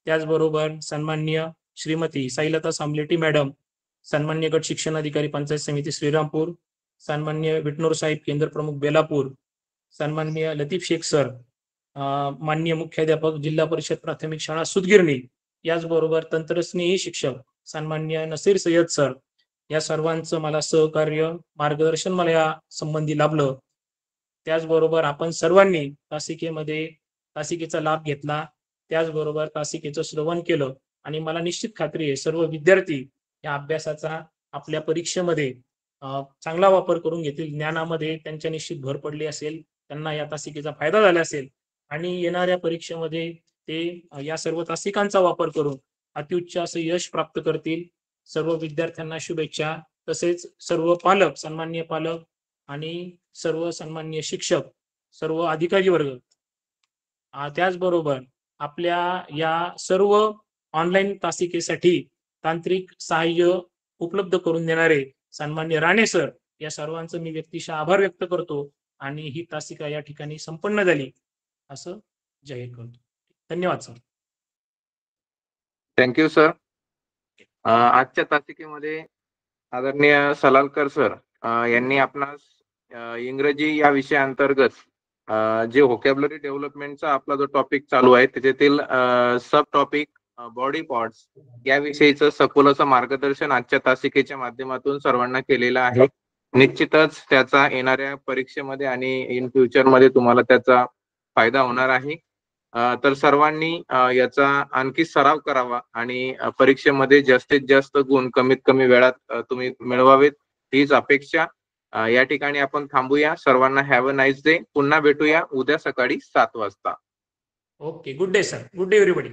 त्याचबरोबर सन्माननीय श्रीमती साईलता सामलेटी मॅडम, सन्माननीय गट शिक्षणाधिकारी पंचायत समिती श्रीरामपूर, सन्माननीय विटनोर साहेब केंद्र प्रमुख बेलापूर, सन्माननीय लतीफ शेख सर, माननीय मुख्याध्यापक जिल्हा परिषद प्राथमिक शाळा सुदगिरणी, याचबरोबर तंत्रस्नेही शिक्षक सन्माननीय नसीर सय्यद सर, या सर्वांचं मला सहकार्य मार्गदर्शन मला या संबंधी लाभलं. त्याचबरोबर आपण सर्वांनी तासिकेचा लाभ घेतला, त्याचबरोबर तासिकेचं श्रवण केलं आणि मला निश्चित खात्री आहे सर्व विद्यार्थी या अभ्यासाचा आपल्या परीक्षेमध्ये चांगला वापर करून घेतील. ज्ञानामध्ये त्यांच्या निश्चित भर पडली असेल, त्यांना या तासिकेचा फायदा झाला असेल आणि येणाऱ्या परीक्षेमध्ये ते या सर्व तासिकांचा वापर करून अत्युच्च असं यश प्राप्त करतील. सर्व विद्यार्थ्यांना शुभेच्छा. तसेच सर्व पालक, सन्माननीय पालक आणि सर्व सन्माननीय शिक्षक, सर्व अधिकारी वर्ग, त्याचबरोबर आपल्या या सर्व ऑनलाईन तासिकेसाठी तांत्रिक सहाय्य उपलब्ध करून देणारे सन्माननीय राणे सर, या सर्वांचं मी व्यक्तिशः आभार व्यक्त करतो आणि ही तासिका या ठिकाणी संपन्न झाली असं जाहीर करतो. धन्यवाद सर. Thank you sir. आजच्या तासिकेमध्ये आदरणीय सलालकर सर यांनी आपणास इंग्रजी या विषयाअंतर्गत जे व्होकॅब्युलरी डेव्हलपमेंटचा आपला जो टॉपिक चालू आहे त्याच्यातील सब टॉपिक बॉडी पार्ट्स याविषयीचं सखोल असं मार्गदर्शन आजच्या तासिकेच्या माध्यमातून सर्वांना केलेलं आहे. निश्चितच त्याचा येणाऱ्या परीक्षेमध्ये आणि इन फ्युचर मध्ये तुम्हाला त्याचा फायदा होणार आहे. तर सर्वांनी याचा आणखी सराव करावा आणि परीक्षेमध्ये जास्तीत जास्त गुण कमीत कमी वेळात तुम्ही मिळवावेत हीच अपेक्षा. या ठिकाणी आपण थांबूया. सर्वांना हॅव अ नाईस डे. पुन्हा भेटूया उद्या सकाळी 7 वाजता. Okay, good day sir. Good day everybody.